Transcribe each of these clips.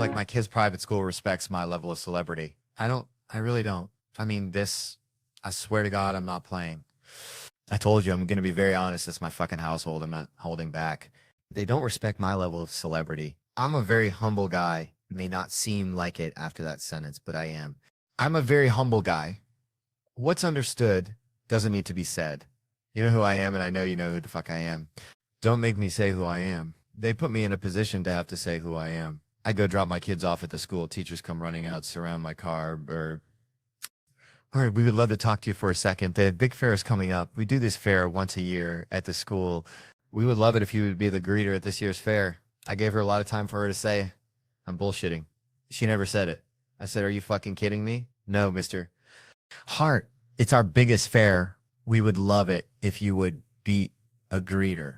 like my kid's private school respects my level of celebrity. I really don't. I mean, I swear to God, I'm not playing. I told you, I'm going to be very honest. It's my fucking household. I'm not holding back. They don't respect my level of celebrity. I'm a very humble guy. It may not seem like it after that sentence, but I am. I'm a very humble guy. What's understood doesn't need to be said. You know who I am, and I know you know who the fuck I am. Don't make me say who I am. They put me in a position to have to say who I am. I go drop my kids off at the school. Teachers come running out, surround my car, all right, we would love to talk to you for a second. The big fair is coming up. We do this fair once a year at the school. We would love it if you would be the greeter at this year's fair. I gave her a lot of time for her to say, I'm bullshitting. She never said it. I said, are you fucking kidding me? No, Mr. Hart, it's our biggest fair. We would love it if you would be a greeter.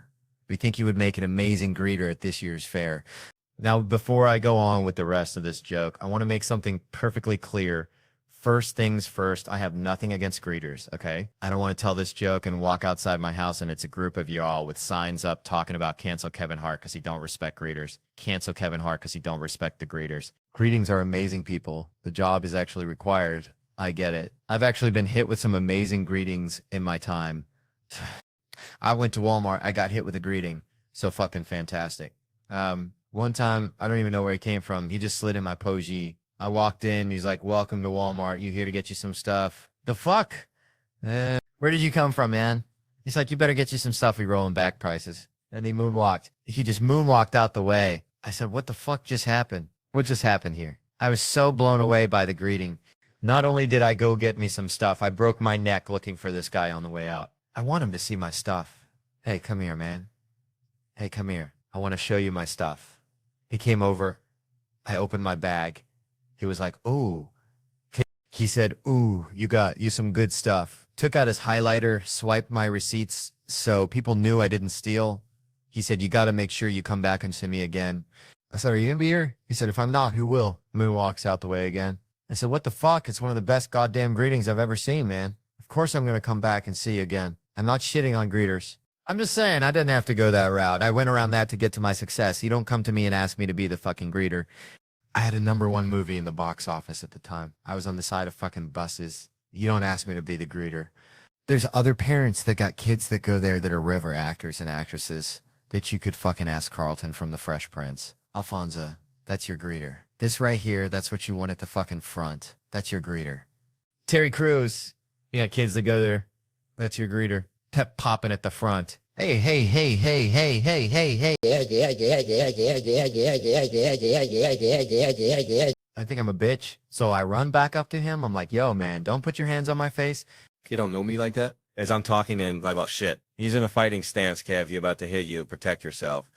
We think you would make an amazing greeter at this year's fair. Now, before I go on with the rest of this joke, I want to make something perfectly clear. First things first, I have nothing against greeters, okay? I don't want to tell this joke and walk outside my house and it's a group of y'all with signs up talking about cancel Kevin Hart because he don't respect greeters. Cancel Kevin Hart because he don't respect the greeters. Greetings are amazing people. The job is actually required. I get it. I've actually been hit with some amazing greetings in my time. I went to Walmart. I got hit with a greeting. So fucking fantastic. One time, I don't even know where he came from. He just slid in my Pogee. I walked in. He's like, welcome to Walmart. You here to get you some stuff? The fuck? Where did you come from, man? He's like, you better get you some stuff. We rolling back prices. And he moonwalked. He just moonwalked out the way. I said, what the fuck just happened? What just happened here? I was so blown away by the greeting. Not only did I go get me some stuff, I broke my neck looking for this guy on the way out. I want him to see my stuff. Hey, come here, man. Hey, come here. I want to show you my stuff. He came over. I opened my bag. He was like, ooh. He said, ooh, you got you some good stuff. Took out his highlighter, swiped my receipts so people knew I didn't steal. He said, you got to make sure you come back and see me again. I said, are you going to be here? He said, if I'm not, who will? Moonwalks out the way again. I said, what the fuck? It's one of the best goddamn greetings I've ever seen, man. Of course I'm going to come back and see you again. I'm not shitting on greeters. I'm just saying, I didn't have to go that route. I went around that to get to my success. You don't come to me and ask me to be the fucking greeter. I had a #1 movie in the box office at the time. I was on the side of fucking buses. You don't ask me to be the greeter. There's other parents that got kids that go there that are river actors and actresses that you could fucking ask Carlton from The Fresh Prince. Alfonso, that's your greeter. This right here, that's what you want at the fucking front. That's your greeter. Terry Crews, you got kids that go there. That's your greeter. Pep popping at the front. Hey, hey, hey, hey, hey, hey, hey, hey. I think I'm a bitch. So I run back up to him. I'm like, yo, man, don't put your hands on my face. You don't know me like that? As I'm talking to him about shit. He's in a fighting stance, Kev. He's about to hit you. Protect yourself.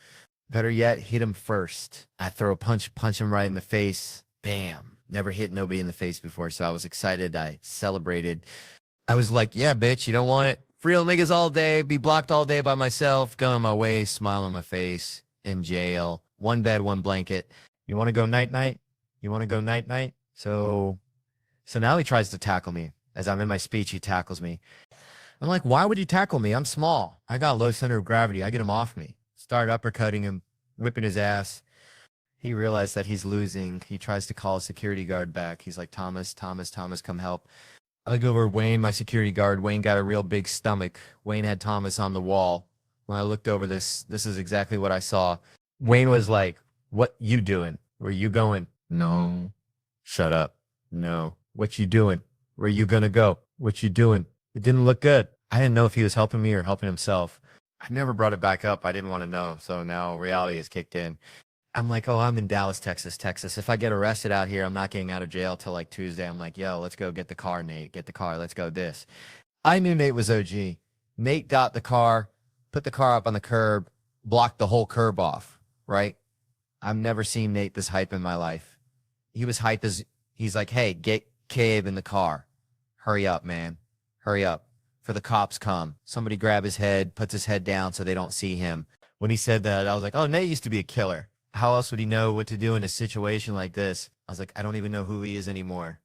Better yet, hit him first. I throw a punch him right in the face. Bam. Never hit nobody in the face before, so I was excited. I celebrated. I was like, yeah, bitch, you don't want it? Real niggas all day, be blocked all day by myself, go on my way, smile on my face, in jail, one bed, one blanket. You want to go night-night? You want to go night-night? So now he tries to tackle me. As I'm in my speech, he tackles me. I'm like, why would he tackle me? I'm small. I got low center of gravity. I get him off me. Start uppercutting him, whipping his ass. He realized that he's losing. He tries to call a security guard back. He's like, Thomas, come help. I look over Wayne, my security guard. Wayne got a real big stomach. Wayne had Thomas on the wall. When I looked over this is exactly what I saw. Wayne was like, what you doing? Where you going? No. Shut up. No. What you doing? Where you gonna go? What you doing? It didn't look good. I didn't know if he was helping me or helping himself. I never brought it back up. I didn't want to know. So now reality has kicked in. I'm like, oh, I'm in Dallas, Texas. If I get arrested out here, I'm not getting out of jail till like Tuesday. I'm like, yo, let's go get the car, Nate. Get the car. Let's go this. I knew Nate was OG. Nate got the car, put the car up on the curb, blocked the whole curb off, right? I've never seen Nate this hype in my life. He was hype as, he's like, hey, get Cave in the car. Hurry up, man. Hurry up. For the cops come. Somebody grab his head, puts his head down so they don't see him. When he said that, I was like, oh, Nate used to be a killer. How else would he know what to do in a situation like this? I was like, I don't even know who he is anymore.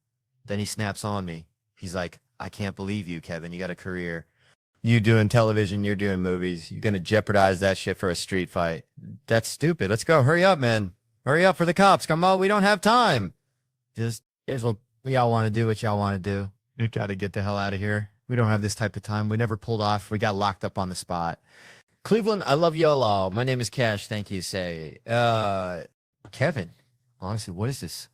Then he snaps on me. He's like, I can't believe you, Kevin. You got a career. You doing television, you're doing movies. You're going to jeopardize that shit for a street fight. That's stupid. Let's go. Hurry up, man. Hurry up for the cops. Come on, we don't have time. Just, here's what we all want to do what y'all want to do. You got to get the hell out of here. We don't have this type of time. We never pulled off. We got locked up on the spot. Cleveland, I love y'all all. My name is Cash. Thank you. Say, Kevin, honestly, what is this?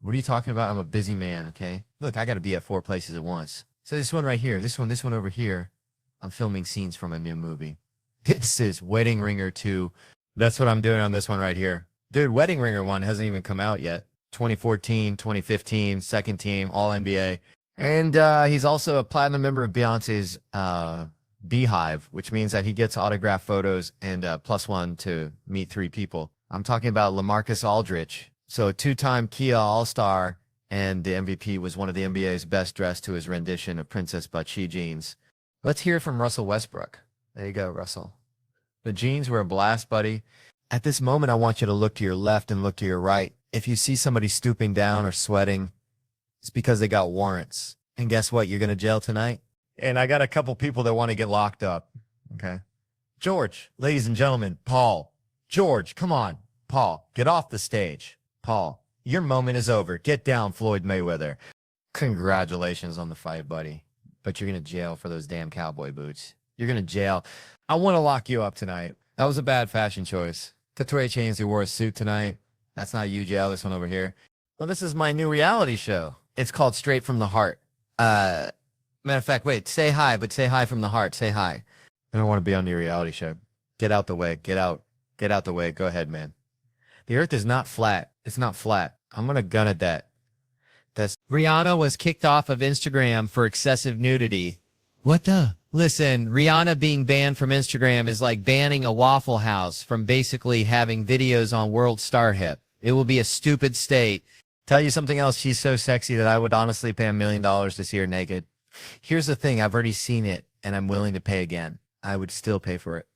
What are you talking about? I'm a busy man, okay? Look, I got to be at 4 places at once. So this one right here, this one over here, I'm filming scenes from a new movie. This is Wedding Ringer 2. That's what I'm doing on this one right here. Dude, Wedding Ringer 1 hasn't even come out yet. 2014, 2015, second team, all NBA. And he's also a platinum member of Beyonce's Beehive, which means that he gets autographed photos and +1 to meet 3 people. I'm talking about LaMarcus Aldridge. So a 2-time Kia All-Star and the MVP was one of the NBA's best dressed to his rendition of Princess Bachi jeans. Let's hear from Russell Westbrook. There you go, Russell. The jeans were a blast, buddy. At this moment, I want you to look to your left and look to your right. If you see somebody stooping down or sweating, it's because they got warrants. And guess what? You're going to jail tonight. And I got a couple people that want to get locked up. Okay. George, ladies and gentlemen, Paul. George, come on. Paul, get off the stage. Paul, your moment is over. Get down, Floyd Mayweather. Congratulations on the fight, buddy. But you're going to jail for those damn cowboy boots. You're going to jail. I want to lock you up tonight. That was a bad fashion choice. Couture Chains, who wore a suit tonight. That's not you, jail. This one over here. Well, this is my new reality show. It's called Straight from the Heart. Matter of fact, wait, say hi, but say hi from the heart. Say hi. I don't want to be on your reality show. Get out the way. Get out. Get out the way. Go ahead, man. The earth is not flat. It's not flat. I'm going to gun at that. Rihanna was kicked off of Instagram for excessive nudity. What the? Listen, Rihanna being banned from Instagram is like banning a Waffle House from basically having videos on World Star Hip. It will be a stupid state. Tell you something else, she's so sexy that I would honestly pay $1 million to see her naked. Here's the thing, I've already seen it, and I'm willing to pay again. I would still pay for it.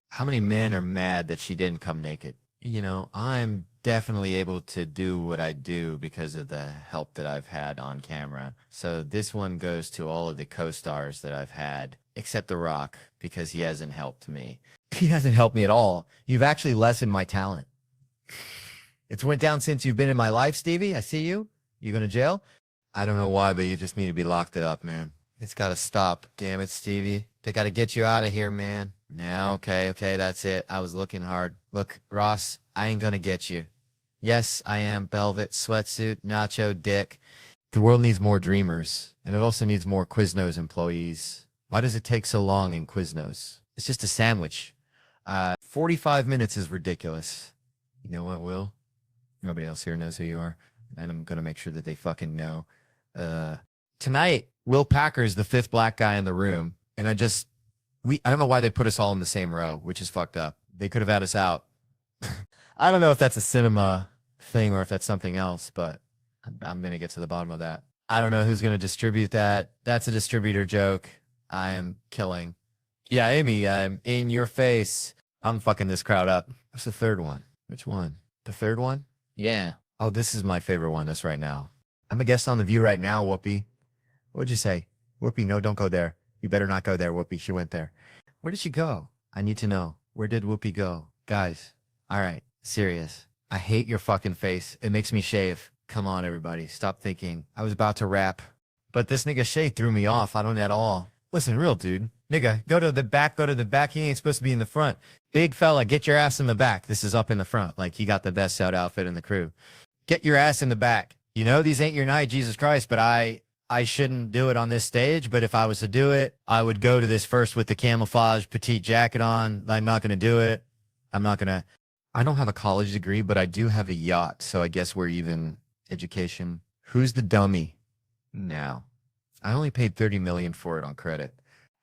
How many men are mad that she didn't come naked? You know, I'm definitely able to do what I do because of the help that I've had on camera. So this one goes to all of the co-stars that I've had, except The Rock, because he hasn't helped me. He hasn't helped me at all. You've actually lessened my talent. It's went down since you've been in my life, Stevie. I see you. You going to jail? I don't know why, but you just need to be locked up, man. It's got to stop. Damn it, Stevie. They got to get you out of here, man. Yeah, okay, that's it. I was looking hard. Look, Ross, I ain't going to get you. Yes, I am velvet, sweatsuit, nacho, dick. The world needs more dreamers, and it also needs more Quiznos employees. Why does it take so long in Quiznos? It's just a sandwich. 45 minutes is ridiculous. You know what, Will? Nobody else here knows who you are, and I'm going to make sure that they fucking know. Tonight, Will Packer is the 5th black guy in the room, and I don't know why they put us all in the same row, which is fucked up. They could have had us out. I don't know if that's a cinema thing or if that's something else, but I'm going to get to the bottom of that. I don't know who's going to distribute that. That's a distributor joke. I am killing. Yeah, Amy, I'm in your face. I'm fucking this crowd up. What's the third one? Which one? The third one? Yeah. Oh, this is my favorite one. That's right now. I'm a guest on The View right now, Whoopi. What'd you say? Whoopi, no, don't go there. You better not go there, Whoopi. She went there. Where did she go? I need to know. Where did Whoopi go? Guys, all right, serious. I hate your fucking face. It makes me shave. Come on, everybody. Stop thinking. I was about to rap. But this nigga Shay threw me off. I don't at all. Listen, real dude. Nigga, go to the back, go to the back. He ain't supposed to be in the front. Big fella, get your ass in the back. This is up in the front. Like, he got the best out outfit in the crew. Get your ass in the back. You know, these ain't your night, Jesus Christ, but I shouldn't do it on this stage, but if I was to do it, I would go to this first with the camouflage petite jacket on. I'm not going to do it. I don't have a college degree, but I do have a yacht, so I guess we're even education. Who's the dummy? Now, I only paid $30 million for it on credit.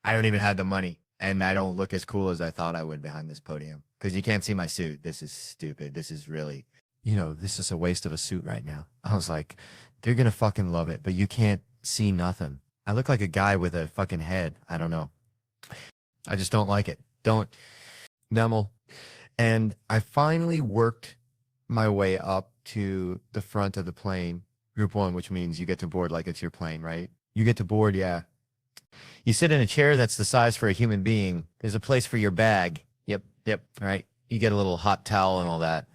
I don't even have the money, and I don't look as cool as I thought I would behind this podium, because you can't see my suit. This is stupid. This is really, this is a waste of a suit right now. I was like, they're going to fucking love it, but you can't see nothing. I look like a guy with a fucking head. I don't know. I just don't like it. Don't. Nemel. And I finally worked my way up to the front of the plane. Group 1, which means you get to board like it's your plane, right? You get to board, yeah. You sit in a chair that's the size for a human being. There's a place for your bag. Yep. Right. You get a little hot towel and all that.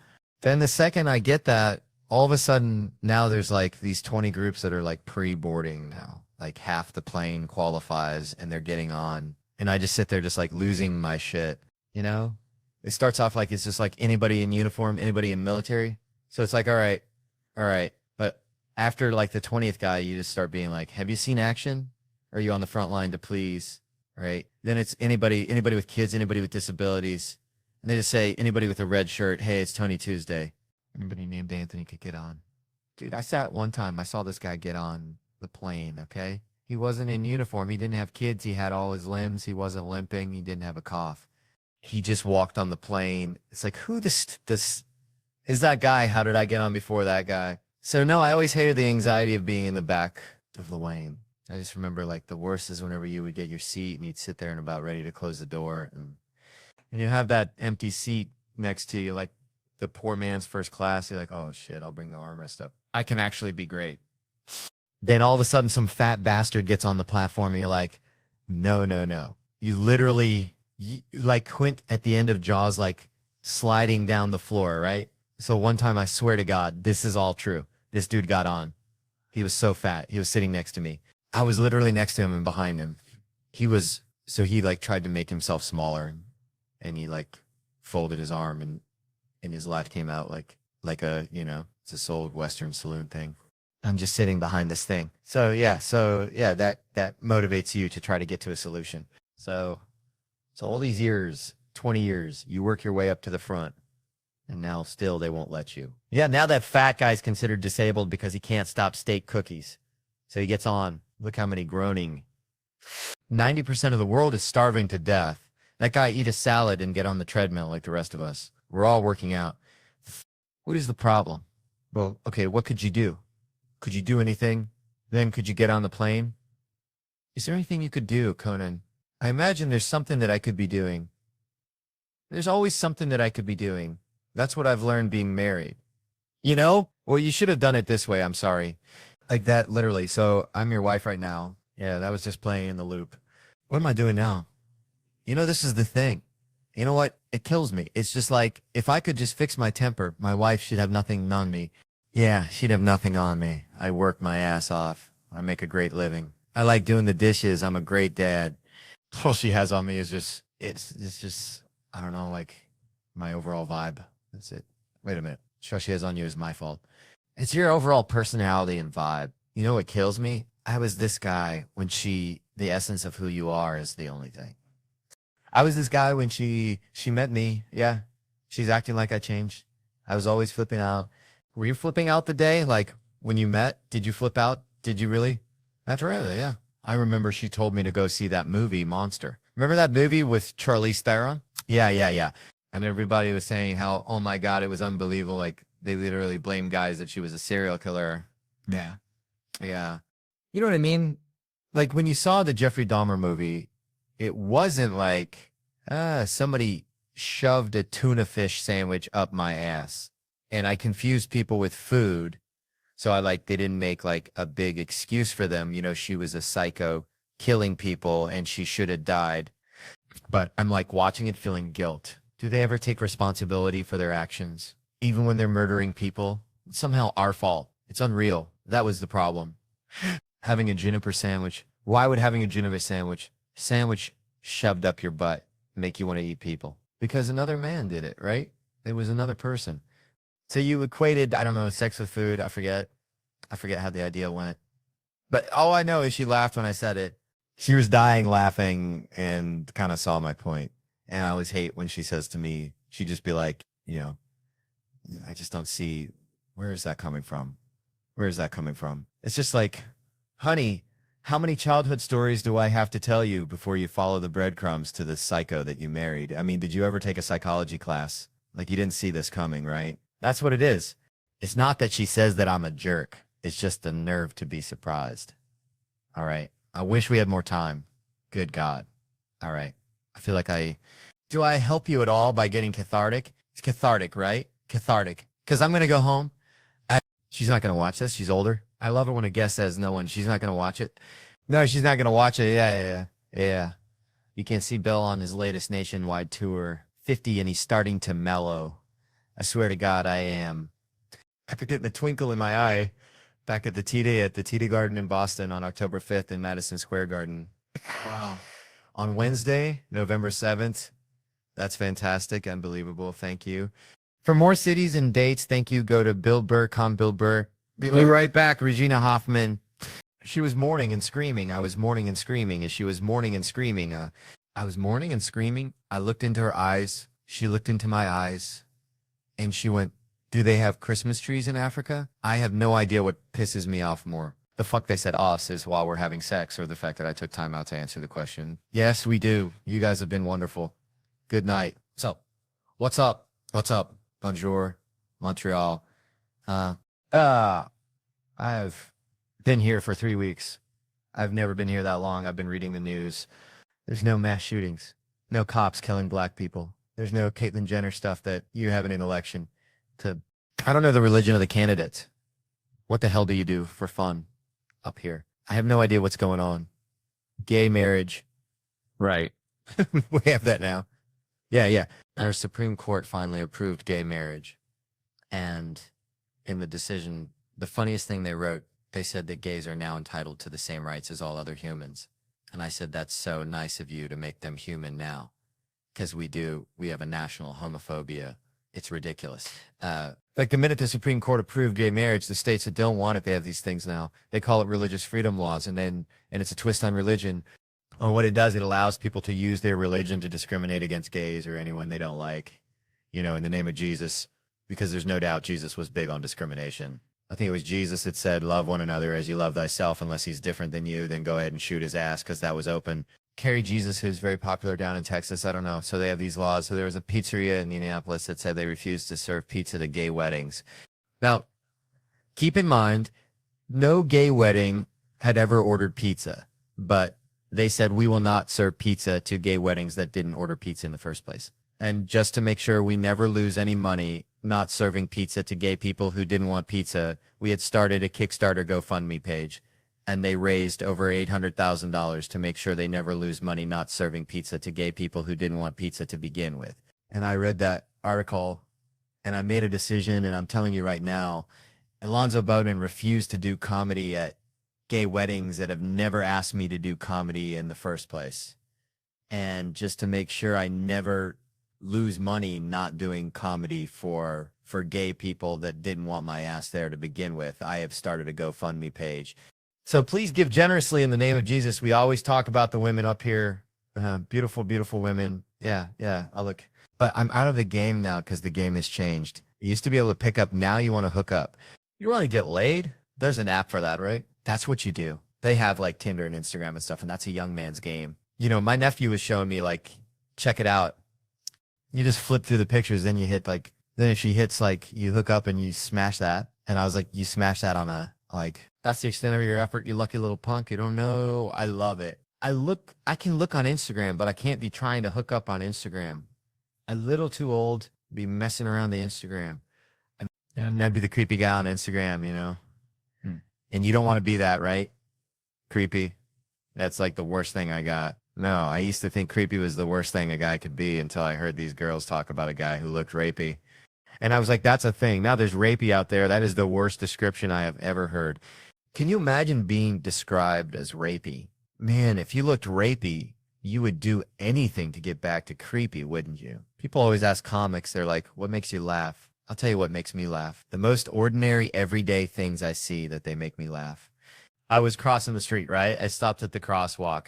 Then the second I get that, all of a sudden now there's like these 20 groups that are like pre-boarding now. Like half the plane qualifies and they're getting on. And I just sit there just like losing my shit, you know? It starts off like it's just like anybody in uniform, anybody in military. So it's like, all right. But after like the 20th guy, you just start being like, have you seen action? Are you on the front line to please? Right? Then it's anybody with kids, anybody with disabilities. And they just say, anybody with a red shirt, hey, it's Tony Tuesday. Anybody named Anthony could get on. Dude, I sat one time, I saw this guy get on the plane, okay? He wasn't in uniform. He didn't have kids. He had all his limbs. He wasn't limping. He didn't have a cough. He just walked on the plane. It's like, who this is that guy? How did I get on before that guy? So no, I always hated the anxiety of being in the back of the plane. I just remember like the worst is whenever you would get your seat and you'd sit there and about ready to close the door and you have that empty seat next to you, like the poor man's first class. You're like, oh shit, I'll bring the armrest up. I can actually be great. Then all of a sudden some fat bastard gets on the platform and you're like, no. You literally like Quint at the end of Jaws, like sliding down the floor, right? So one time, I swear to God, this is all true. This dude got on. He was so fat. He was sitting next to me. I was literally next to him and behind him. He like tried to make himself smaller and he like folded his arm and his lat came out like a, you know, it's this old Western saloon thing. I'm just sitting behind this thing. So yeah, that motivates you to try to get to a solution. So all these years, 20 years, you work your way up to the front. And now still they won't let you. Yeah, now that fat guy's considered disabled because he can't stop steak cookies. So he gets on. Look how many groaning. 90% of the world is starving to death. That guy eat a salad and get on the treadmill like the rest of us. We're all working out. What is the problem? Well, okay, what could you do? Could you do anything? Then could you get on the plane? Is there anything you could do, Conan? I imagine there's something that I could be doing. There's always something that I could be doing. That's what I've learned being married. You know? Well, you should have done it this way. I'm sorry. Like that, literally. So I'm your wife right now. Yeah, that was just playing in the loop. What am I doing now? You know, this is the thing. You know what? It kills me. It's just like, if I could just fix my temper, my wife should have nothing on me. Yeah, she'd have nothing on me. I work my ass off. I make a great living. I like doing the dishes. I'm a great dad. All she has on me is just, it's just, I don't know, like my overall vibe. That's it. Wait a minute. What she has on you is my fault. It's your overall personality and vibe. You know what kills me? I was this guy when the essence of who you are is the only thing. I was this guy when she met me. Yeah. She's acting like I changed. I was always flipping out. Were you flipping out the day? Like when you met, did you flip out? Did you really? That's right. Yeah. I remember she told me to go see that movie, Monster. Remember that movie with Charlize Theron? Yeah. And everybody was saying how, oh my God, it was unbelievable. Like they literally blamed guys that she was a serial killer. Yeah. You know what I mean? Like when you saw the Jeffrey Dahmer movie, it wasn't like, somebody shoved a tuna fish sandwich up my ass and I confused people with food. So they didn't make like a big excuse for them. You know, she was a psycho killing people and she should have died. But I'm like watching it feeling guilt. Do they ever take responsibility for their actions? Even when they're murdering people? It's somehow our fault. It's unreal. That was the problem. Having a juniper sandwich. Why would having a juniper sandwich shoved up your butt make you want to eat people? Because another man did it, right? It was another person. So you equated, I don't know, sex with food. I forget how the idea went. But all I know is she laughed when I said it. She was dying laughing and kind of saw my point. And I always hate when she says to me, she'd just be like, you know, I just don't see, where is that coming from? Where is that coming from? It's just like, honey, how many childhood stories do I have to tell you before you follow the breadcrumbs to the psycho that you married? I mean, did you ever take a psychology class? Like you didn't see this coming, right? That's what it is. It's not that she says that I'm a jerk. It's just the nerve to be surprised. All right. I wish we had more time. Good God. All right. I feel like do I help you at all by getting cathartic? It's cathartic, right? Cathartic. Because I'm going to go home. She's not going to watch this. She's older. I love it when a guest says no one. She's not going to watch it. No, she's not going to watch it. Yeah. You can see Bill on his latest nationwide tour, 50, and he's starting to mellow. I swear to God, I am. After getting the twinkle in my eye back at the T-Day at the T-Day Garden in Boston on October 5th in Madison Square Garden. Wow. On Wednesday, November 7th. That's fantastic. Unbelievable. Thank you. For more cities and dates, thank you. Go to Bill Burr, Bill Burr. Be right back. Regina Hoffman. She was mourning and screaming. I was mourning and screaming as she was mourning and screaming. I was mourning and screaming. I looked into her eyes. She looked into my eyes. And she went, do they have Christmas trees in Africa? I have no idea what pisses me off more. The fuck they said us is while we're having sex, or the fact that I took time out to answer the question. Yes, we do. You guys have been wonderful. Good night. So, what's up? What's up? Bonjour, Montreal. I've been here for 3 weeks. I've never been here that long. I've been reading the news. There's no mass shootings. No cops killing black people. There's no Caitlyn Jenner stuff that you have in an election to... I don't know the religion of the candidates. What the hell do you do for fun up here? I have no idea what's going on. Gay marriage. Right. We have that now. Yeah. Our Supreme Court finally approved gay marriage. And in the decision, the funniest thing they wrote, they said that gays are now entitled to the same rights as all other humans. And I said, that's so nice of you to make them human now. Because we do. We have a national homophobia. It's ridiculous. Like the minute the Supreme Court approved gay marriage, the states that don't want it, they have these things now. They call it religious freedom laws. And it's a twist on religion. And what it does, it allows people to use their religion to discriminate against gays or anyone they don't like, you know, in the name of Jesus, because there's no doubt Jesus was big on discrimination. I think it was Jesus that said, love one another as you love thyself. Unless he's different than you, then go ahead and shoot his ass, because that was open. Carry Jesus, who's very popular down in Texas. I don't know. So they have these laws. So there was a pizzeria in Indianapolis that said they refused to serve pizza to gay weddings. Now, keep in mind, no gay wedding had ever ordered pizza, but they said we will not serve pizza to gay weddings that didn't order pizza in the first place. And just to make sure we never lose any money not serving pizza to gay people who didn't want pizza, we had started a Kickstarter GoFundMe page, and they raised over $800,000 to make sure they never lose money not serving pizza to gay people who didn't want pizza to begin with. And I read that article, and I made a decision, and I'm telling you right now, Alonzo Bowden refused to do comedy at gay weddings that have never asked me to do comedy in the first place. And just to make sure I never lose money not doing comedy for gay people that didn't want my ass there to begin with, I have started a GoFundMe page. So please give generously in the name of Jesus. We always talk about the women up here. Beautiful, beautiful women. Yeah. I'll look. But I'm out of the game now because the game has changed. You used to be able to pick up. Now you want to hook up. You want to get laid? There's an app for that, right? That's what you do. They have like Tinder and Instagram and stuff, and that's a young man's game. You know, my nephew was showing me, like, check it out. You just flip through the pictures, then you hit like, then if she hits like, you hook up and you smash that. And I was like, you smash that on a, like, that's the extent of your effort, you lucky little punk. You don't know. I love it. I can look on Instagram, but I can't be trying to hook up on Instagram. I'm a little too old to be messing around the Instagram. And I'd be the creepy guy on Instagram, you know? And you don't want to be that, right? Creepy. That's like the worst thing I got. No, I used to think creepy was the worst thing a guy could be until I heard these girls talk about a guy who looked rapey. And I was like, that's a thing. Now there's rapey out there. That is the worst description I have ever heard. Can you imagine being described as rapey? Man, if you looked rapey, you would do anything to get back to creepy, wouldn't you? People always ask comics, they're like, what makes you laugh? I'll tell you what makes me laugh. The most ordinary, everyday things I see that they make me laugh. I was crossing the street, right? I stopped at the crosswalk.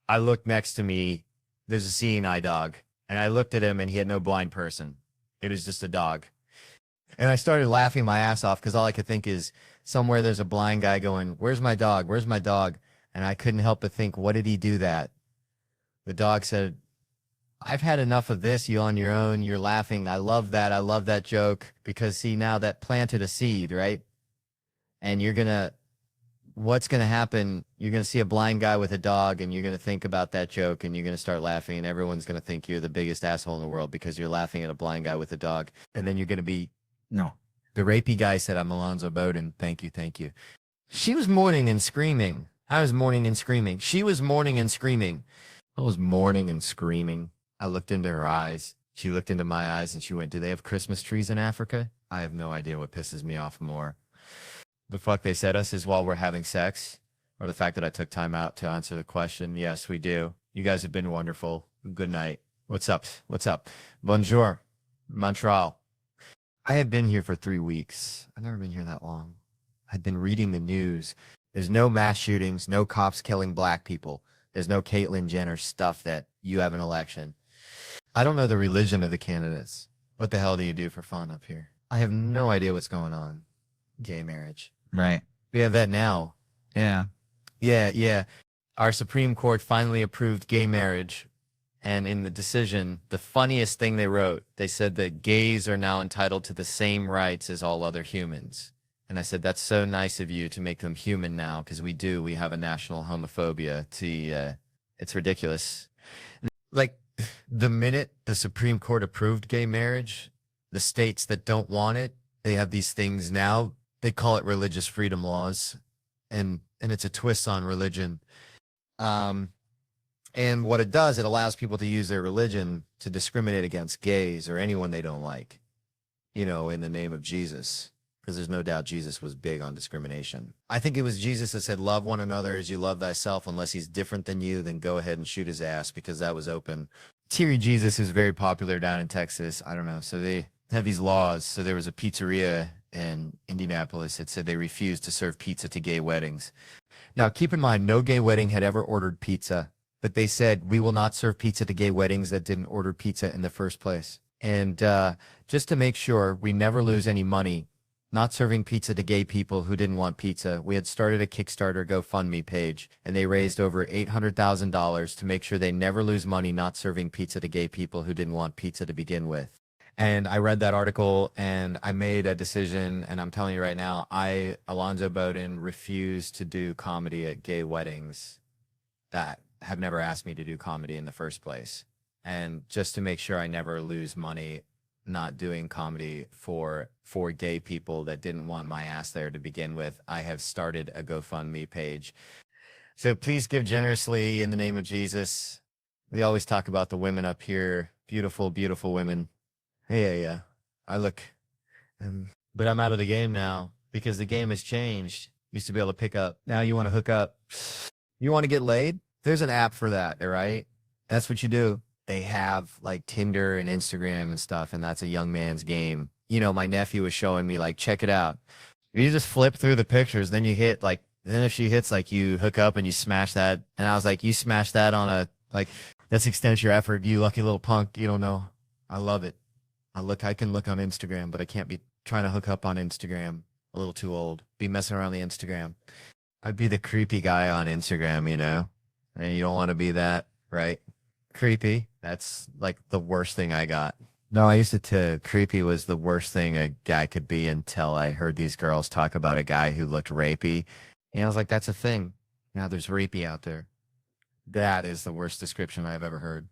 I looked next to me. There's a seeing eye dog. And I looked at him, and he had no blind person. It was just a dog. And I started laughing my ass off because all I could think is somewhere there's a blind guy going, where's my dog? Where's my dog? And I couldn't help but think, what did he do that? The dog said, I've had enough of this. You on your own. You're laughing. I love that. I love that joke because, see, now that planted a seed, right? And what's going to happen? You're going to see a blind guy with a dog, and you're going to think about that joke, and you're going to start laughing, and everyone's going to think you're the biggest asshole in the world because you're laughing at a blind guy with a dog. And then you're going to be, no. The rapey guy said, I'm Alonzo Bowden. Thank you, thank you. She was mourning and screaming. I was mourning and screaming. She was mourning and screaming. I was mourning and screaming. I looked into her eyes. She looked into my eyes and she went, do they have Christmas trees in Africa? I have no idea what pisses me off more. The fuck they said us is while we're having sex, or the fact that I took time out to answer the question. Yes, we do. You guys have been wonderful. Good night. What's up? What's up? Bonjour. Montreal. I had been here for 3 weeks. I've never been here that long. I'd been reading the news. There's no mass shootings, no cops killing black people. There's no Caitlyn Jenner stuff that you have an election. I don't know the religion of the candidates. What the hell do you do for fun up here? I have no idea what's going on. Gay marriage. Right. We have that now. Yeah. Yeah. Our Supreme Court finally approved gay marriage. And in the decision, the funniest thing they wrote, they said that gays are now entitled to the same rights as all other humans. And I said, that's so nice of you to make them human now, because we do. We have a national homophobia. It's ridiculous. Like, the minute the Supreme Court approved gay marriage, the states that don't want it, they have these things now. They call it religious freedom laws. And it's a twist on religion. And what it does, it allows people to use their religion to discriminate against gays or anyone they don't like, you know, in the name of Jesus. Because there's no doubt Jesus was big on discrimination. I think it was Jesus that said, love one another as you love thyself. Unless he's different than you, then go ahead and shoot his ass, because that was open. Teary Jesus is very popular down in Texas. I don't know. So they have these laws. So there was a pizzeria in Indianapolis that said they refused to serve pizza to gay weddings. Now, keep in mind, no gay wedding had ever ordered pizza. But they said, we will not serve pizza to gay weddings that didn't order pizza in the first place. And just to make sure we never lose any money, not serving pizza to gay people who didn't want pizza, we had started a Kickstarter GoFundMe page, and they raised over $800,000 to make sure they never lose money not serving pizza to gay people who didn't want pizza to begin with. And I read that article, and I made a decision, and I'm telling you right now, Alonzo Bowden, refused to do comedy at gay weddings that have never asked me to do comedy in the first place. And just to make sure I never lose money not doing comedy for gay people that didn't want my ass there to begin with, I have started a GoFundMe page. So please give generously in the name of Jesus. We always talk about the women up here. Beautiful, beautiful women. Yeah. I look, but I'm out of the game now because the game has changed. Used to be able to pick up. Now you want to hook up. You want to get laid? There's an app for that, right? That's what you do. They have like Tinder and Instagram and stuff, and that's a young man's game. You know, my nephew was showing me, like, check it out. You just flip through the pictures, then you hit, like, then if she hits, like, you hook up and you smash that. And I was like, you smash that on a, like, that's extends your effort. You lucky little punk. You don't know. I love it. I can look on Instagram, but I can't be trying to hook up on Instagram. A little too old. Be messing around the Instagram. I'd be the creepy guy on Instagram, you know? And you don't want to be that, right? Creepy. That's like the worst thing I got. No, I used to creepy was the worst thing a guy could be until I heard these girls talk about a guy who looked rapey. And I was like, that's a thing. Now there's rapey out there. That is the worst description I've ever heard.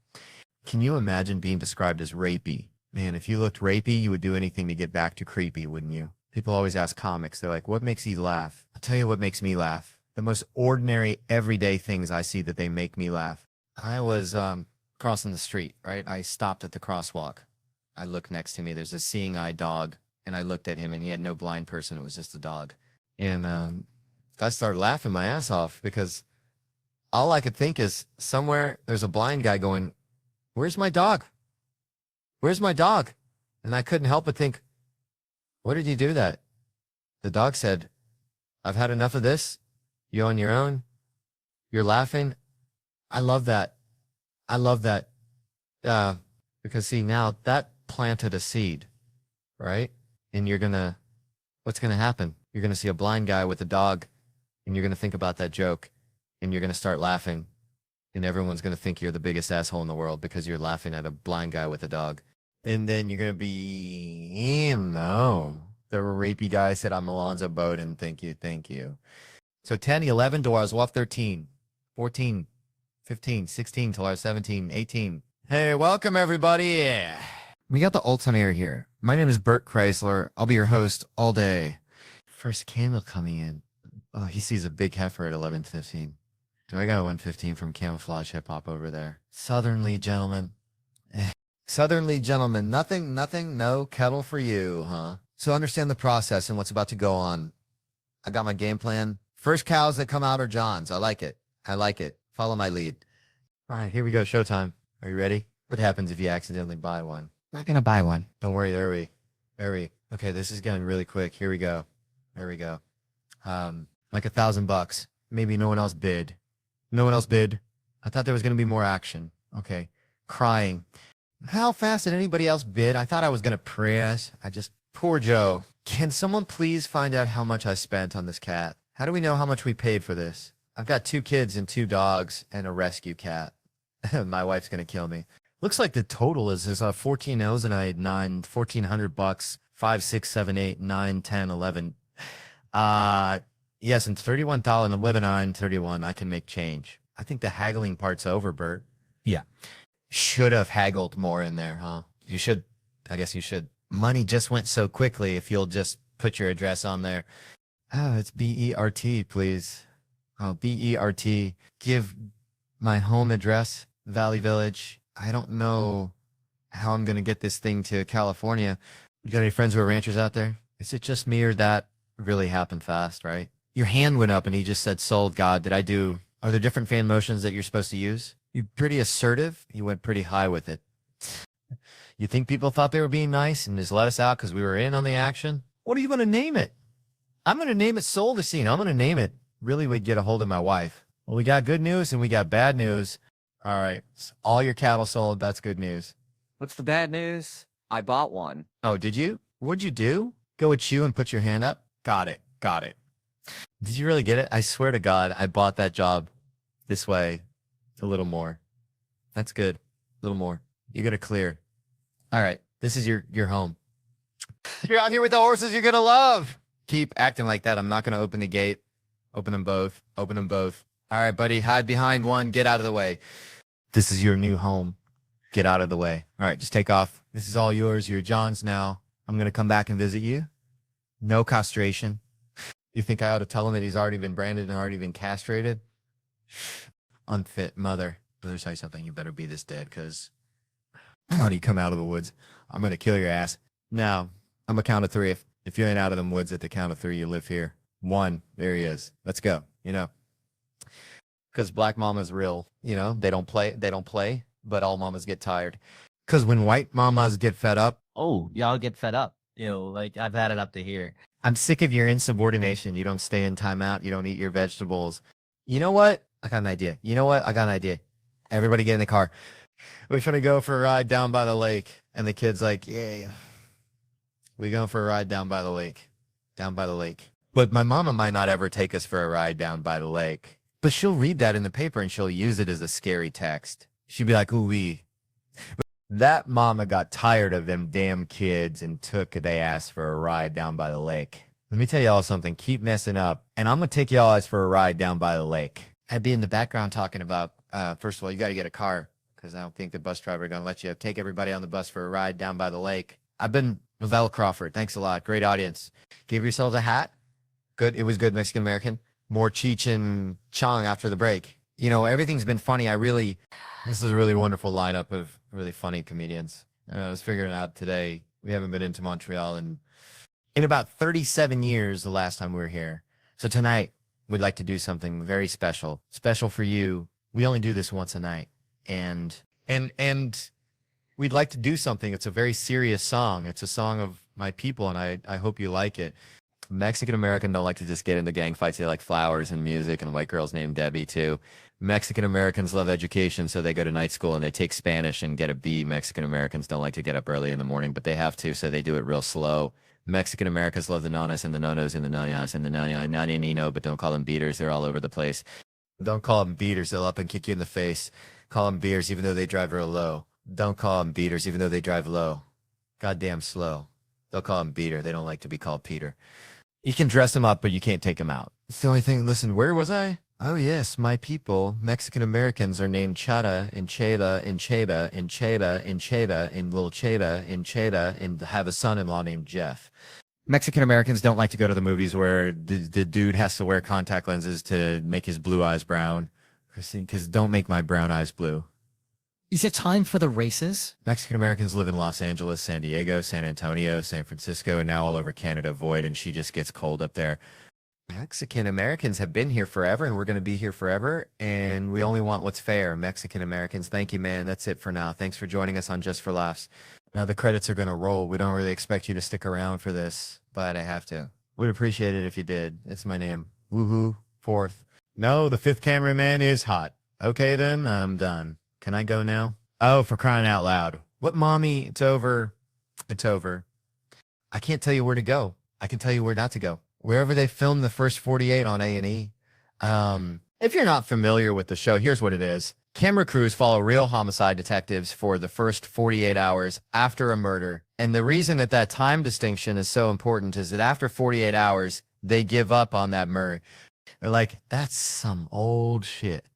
Can you imagine being described as rapey? Man, if you looked rapey, you would do anything to get back to creepy, wouldn't you? People always ask comics. They're like, what makes you laugh? I'll tell you what makes me laugh. The most ordinary, everyday things I see that they make me laugh. I was crossing the street, right? I stopped at the crosswalk. I looked next to me. There's a seeing eye dog. And I looked at him, and he had no blind person. It was just a dog. And I started laughing my ass off because all I could think is somewhere there's a blind guy going, where's my dog? Where's my dog? And I couldn't help but think, what did you do that? The dog said, I've had enough of this. You on your own. You're laughing. I love that. I love that. Because see, now that planted a seed, right? And what's going to happen? You're going to see a blind guy with a dog, and you're going to think about that joke, and you're going to start laughing, and everyone's going to think you're the biggest asshole in the world because you're laughing at a blind guy with a dog. And then you're going to be, no. The rapey guy said, I'm Alonzo Bowden. Thank you. So 10, 11, till I was off 13, 14, 15, 16, till I was 17, 18. Hey, welcome everybody. Yeah. We got the Ults on air here. My name is Bert Chrysler. I'll be your host all day. First candle coming in. Oh, he sees a big heifer at 11:15. Do I got a 115 from Camouflage Hip Hop over there? Southern Lead, gentlemen. Southernly gentlemen, nothing, no kettle for you, huh? So understand the process and what's about to go on. I got my game plan. First cows that come out are John's. I like it. I like it. Follow my lead. All right, here we go. Showtime. Are you ready? What happens if you accidentally buy one? I'm not gonna buy one. Don't worry. There we. Okay, this is going really quick. Here we go. There we go. Like $1,000. Maybe no one else bid. No one else bid. I thought there was gonna be more action. Okay. Crying. How fast did anybody else bid? I thought I was gonna press. Poor Joe. Can someone please find out how much I spent on this cat? How do we know how much we paid for this? I've got 2 kids and 2 dogs and a rescue cat. My wife's gonna kill me. Looks like the total is 14 O's and I had $1,400, 5, 6, 7, 8, 9, 10, 11. Yes, and $31, 11, 31. I can make change. I think the haggling part's over, Bert. Yeah. Should have haggled more in there, huh? You should. I guess you should. Money just went so quickly. If you'll just put your address on there. Oh, it's BERT, please. Oh, BERT. Give my home address, Valley Village. I don't know how I'm going to get this thing to California. You got any friends who are ranchers out there? Is it just me or that really happened fast, right? Your hand went up and he just said, sold, God. Are there different fan motions that you're supposed to use? You're pretty assertive. You went pretty high with it. You think people thought they were being nice and just let us out because we were in on the action? What are you going to name it? I'm going to name it Soul the Scene. I'm going to name it Really Would Get a Hold of My Wife. Well, we got good news and we got bad news. All right. So all your cattle sold. That's good news. What's the bad news? I bought one. Oh, did you? What'd you do? Go with you and put your hand up? Got it. Did you really get it? I swear to God, I bought that job this way a little more. That's good. A little more. You got to clear. All right. This is your home. You're out here with the horses you're going to love. Keep acting like that. I'm not going to open the gate. Open them both. Open them both. All right, buddy. Hide behind one. Get out of the way. This is your new home. Get out of the way. All right. Just take off. This is all yours. You're John's now. I'm going to come back and visit you. No castration. You think I ought to tell him that he's already been branded and already been castrated? Unfit mother. Let me tell you something. You better be this dead because how do you come out of the woods? I'm going to kill your ass. Now, I'm going to count to 3. If you ain't out of them woods at the count of 3, you live here. 1. There he is. Let's go. Because black mamas real. They don't play, but all mamas get tired. Because when white mamas get fed up. Oh, y'all get fed up. Like I've had it up to here. I'm sick of your insubordination. You don't stay in timeout. You don't eat your vegetables. You know what? I got an idea. Everybody get in the car. We're trying to go for a ride down by the lake. And the kid's like, yeah. We going for a ride down by the lake. But my mama might not ever take us for a ride down by the lake. But she'll read that in the paper and she'll use it as a scary text. She'll be like, ooh-wee. That mama got tired of them damn kids and took they ass for a ride down by the lake. Let me tell y'all something. Keep messing up. And I'm going to take y'all ass for a ride down by the lake. I'd be in the background talking about, first of all, you got to get a car because I don't think the bus driver is going to let you take everybody on the bus for a ride down by the lake. I've been Lavelle Crawford. Thanks a lot. Great audience. Give yourselves a hat. Good. It was good Mexican American. More Cheech and Chong after the break. Everything's been funny. This is a really wonderful lineup of really funny comedians. I was figuring out today, we haven't been into Montreal in about 37 years the last time we were here. So tonight, we'd like to do something very special. Special for you. We only do this once a night. And we'd like to do something. It's a very serious song. It's a song of my people, and I hope you like it. Mexican American don't like to just get into gang fights. They like flowers and music, and white girls named Debbie too. Mexican Americans love education, so they go to night school and they take Spanish and get a B. Mexican Americans don't like to get up early in the morning, but they have to, so they do it real slow. Mexican Americans love the nanas and the nonos and the nanyas and the nanya nino, but don't call them beaters. They're all over the place. Don't call them beaters. They'll up and kick you in the face. Call them beers even though they drive real low. Don't call them beaters even though they drive low. Goddamn slow. They'll call him Beater. They don't like to be called Peter. You can dress them up, but you can't take them out. It's the only thing. Listen, where was I? Oh, yes, my people, Mexican Americans, are named Chada and Cheda and Cheda and Cheda and Cheda and Lil Cheda and Cheda and have a son-in-law named Jeff. Mexican Americans don't like to go to the movies where the dude has to wear contact lenses to make his blue eyes brown. Because don't make my brown eyes blue. Is it time for the races? Mexican Americans live in Los Angeles, San Diego, San Antonio, San Francisco, and now all over Canada. Void, and she just gets cold up there. Mexican Americans have been here forever, and we're going to be here forever, and we only want what's fair. Mexican Americans, thank you, man. That's it for now. Thanks for joining us on Just for Laughs. Now the credits are going to roll. We don't really expect you to stick around for this, but I have to. Would appreciate it if you did. It's my name. Woohoo. Fourth. No, the fifth cameraman is hot. Okay, then, I'm done. Can I go now? Oh, for crying out loud. What, mommy? It's over. It's over. I can't tell you where to go. I can tell you where not to go. Wherever they filmed the first 48 on A&E. If you're not familiar with the show, here's what it is. Camera crews follow real homicide detectives for the first 48 hours after a murder. And the reason that that time distinction is so important is that after 48 hours, they give up on that murder. They're like, that's some old shit.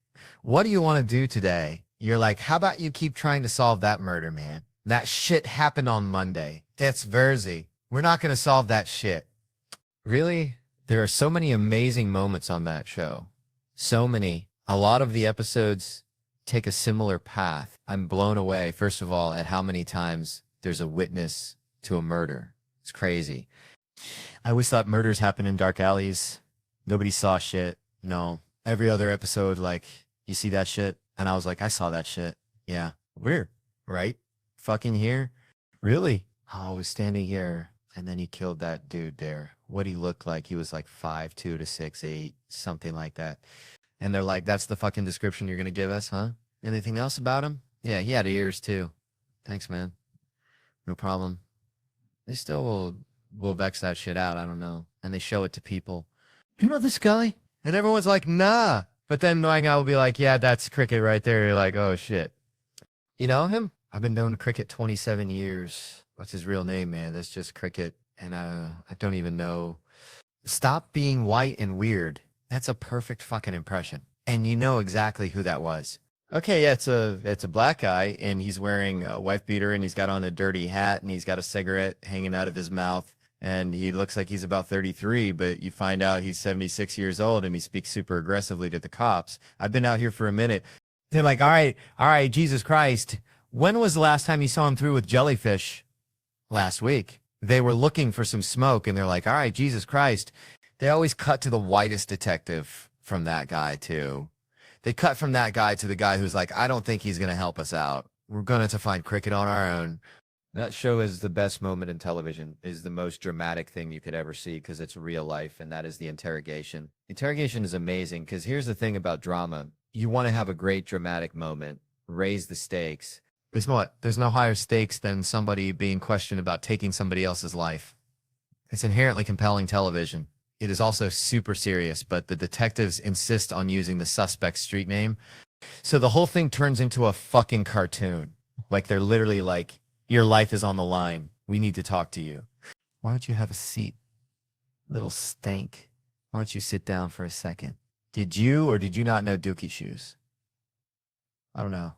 What do you want to do today? You're like, how about you keep trying to solve that murder, man? That shit happened on Monday. That's Verzi. We're not going to solve that shit. Really? There are so many amazing moments on that show. So many. A lot of the episodes take a similar path. I'm blown away, first of all, at how many times there's a witness to a murder. It's crazy. I always thought murders happen in dark alleys. Nobody saw shit. No. Every other episode, like, you see that shit? And I was like, I saw that shit. Yeah. Weird. Right? Fucking here? Really? Oh, I was standing here, and then he killed that dude there. What he looked like, he was like 5'2" to 6'8", something like that. And they're like, that's the fucking description you're going to give us, huh? Anything else about him? Yeah, he had ears too. Thanks, man. No problem. They still will vex that shit out. I don't know. And they show it to people. You know this guy? And everyone's like, nah. But then knowing I will be like, yeah, that's Cricket right there. You're like, oh, shit. You know him? I've been known Cricket 27 years. What's his real name, man? That's just Cricket. And I don't even know. Stop being white and weird. That's a perfect fucking impression. And you know exactly who that was. Okay, yeah, it's a black guy, and he's wearing a wife beater, and he's got on a dirty hat, and he's got a cigarette hanging out of his mouth. And he looks like he's about 33, but you find out he's 76 years old, and he speaks super aggressively to the cops. I've been out here for a minute. They're like, all right, Jesus Christ. When was the last time you saw him through with jellyfish? Last week. They were looking for some smoke, and they're like, all right, Jesus Christ. They always cut to the whitest detective from that guy, too. They cut from that guy to the guy who's like, I don't think he's going to help us out. We're going to have to find Cricket on our own. That show is the best moment in television, is the most dramatic thing you could ever see because it's real life, and that is the interrogation. Interrogation is amazing because here's the thing about drama. You want to have a great dramatic moment, raise the stakes. There's what? There's no higher stakes than somebody being questioned about taking somebody else's life. It's inherently compelling television. It is also super serious, but the detectives insist on using the suspect's street name. So the whole thing turns into a fucking cartoon. Like they're literally like, your life is on the line. We need to talk to you. Why don't you have a seat? Little stank. Why don't you sit down for a second? Did you or did you not know Dookie Shoes? I don't know.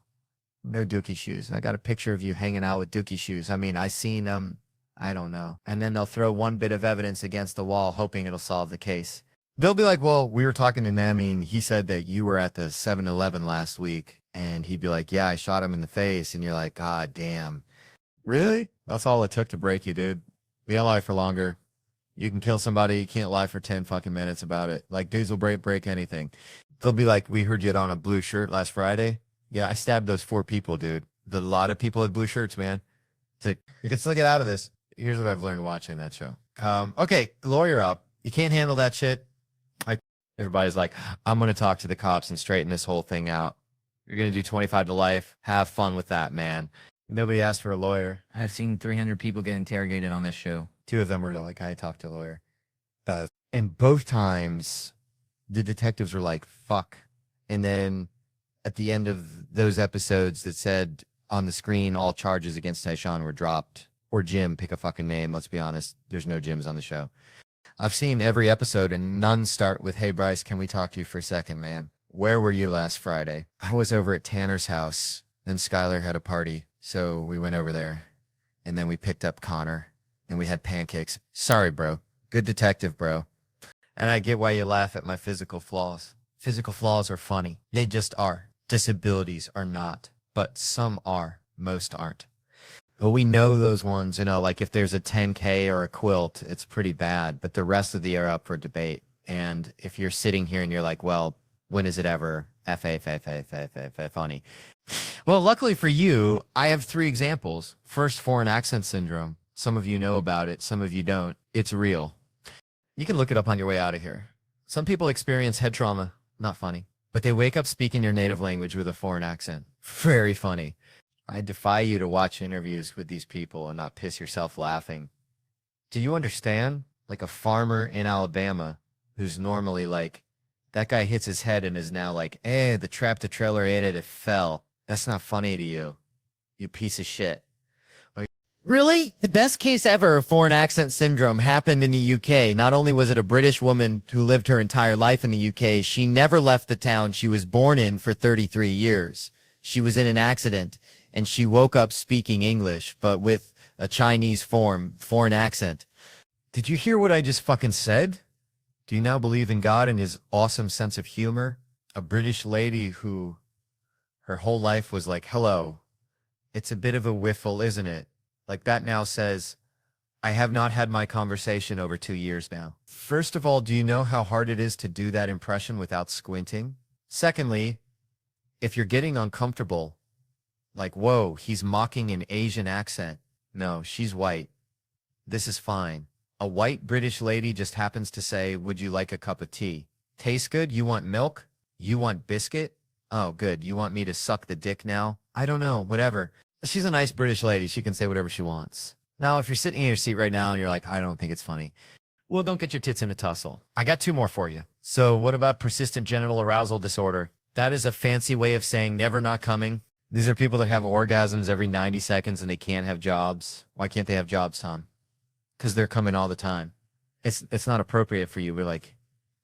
No Dookie Shoes. I got a picture of you hanging out with Dookie Shoes. I mean, I seen them. I don't know. And then they'll throw one bit of evidence against the wall, hoping it'll solve the case. They'll be like, well, we were talking to Nami, and he said that you were at the 7-Eleven last week. And he'd be like, yeah, I shot him in the face. And you're like, God damn. Really? That's all it took to break you, dude. We don't lie for longer. You can kill somebody. You can't lie for 10 fucking minutes about it. Like, dudes will break anything. They'll be like, we heard you had on a blue shirt last Friday. Yeah, I stabbed those 4 people, dude. A lot of people had blue shirts, man. So you can still get out of this. Here's what I've learned watching that show. Okay, lawyer up. You can't handle that shit. Like, everybody's like, I'm going to talk to the cops and straighten this whole thing out. You're going to do 25 to life. Have fun with that, man. Nobody asked for a lawyer. I've seen 300 people get interrogated on this show. 2 of them were like, I talked to a lawyer. And both times, the detectives were like, fuck. And then at the end of those episodes that said on the screen, all charges against Tyshawn were dropped. Or Jim, pick a fucking name. Let's be honest. There's no Jims on the show. I've seen every episode, and none start with, hey, Bryce, can we talk to you for a second, man? Where were you last Friday? I was over at Tanner's house. Then Skylar had a party. So we went over there, and then we picked up Connor, and we had pancakes. Sorry, bro. Good detective, bro. And I get why you laugh at my physical flaws. Physical flaws are funny. They just are. Disabilities are not. but some are. Most aren't. But we know those ones, like if there's a 10K or a quilt, it's pretty bad, but the rest of the are up for debate. And if you're sitting here and you're like, well, when is it ever funny? Well, luckily for you, I have 3 examples. First, foreign accent syndrome. Some of you know about it. Some of you don't. It's real. You can look it up on your way out of here. Some people experience head trauma. Not funny. But they wake up speaking your native language with a foreign accent. Very funny. I defy you to watch interviews with these people and not piss yourself laughing. Do you understand? Like a farmer in Alabama who's normally like, that guy hits his head and is now like, the tractor trailer ate it, it fell. That's not funny to you, you piece of shit. Really? The best case ever of foreign accent syndrome happened in the UK. Not only was it a British woman who lived her entire life in the UK, she never left the town she was born in for 33 years. She was in an accident, and she woke up speaking English, but with a Chinese foreign accent. Did you hear what I just fucking said? Do you now believe in God and his awesome sense of humor? A British lady who her whole life was like, hello, it's a bit of a whiffle, isn't it? Like that now says, I have not had my conversation over 2 years now. First of all, do you know how hard it is to do that impression without squinting? Secondly, if you're getting uncomfortable, like, whoa, he's mocking an Asian accent. No, she's white. This is fine. A white British lady just happens to say, would you like a cup of tea? Tastes good? You want milk? You want biscuit? Oh, good. You want me to suck the dick now? I don't know. Whatever. She's a nice British lady. She can say whatever she wants. Now, if you're sitting in your seat right now and you're like, I don't think it's funny. Well, don't get your tits in a tussle. I got 2 more for you. So what about persistent genital arousal disorder? That is a fancy way of saying never not coming. These are people that have orgasms every 90 seconds and they can't have jobs. Why can't they have jobs, Tom? Because they're coming all the time. It's not appropriate for you. We're like,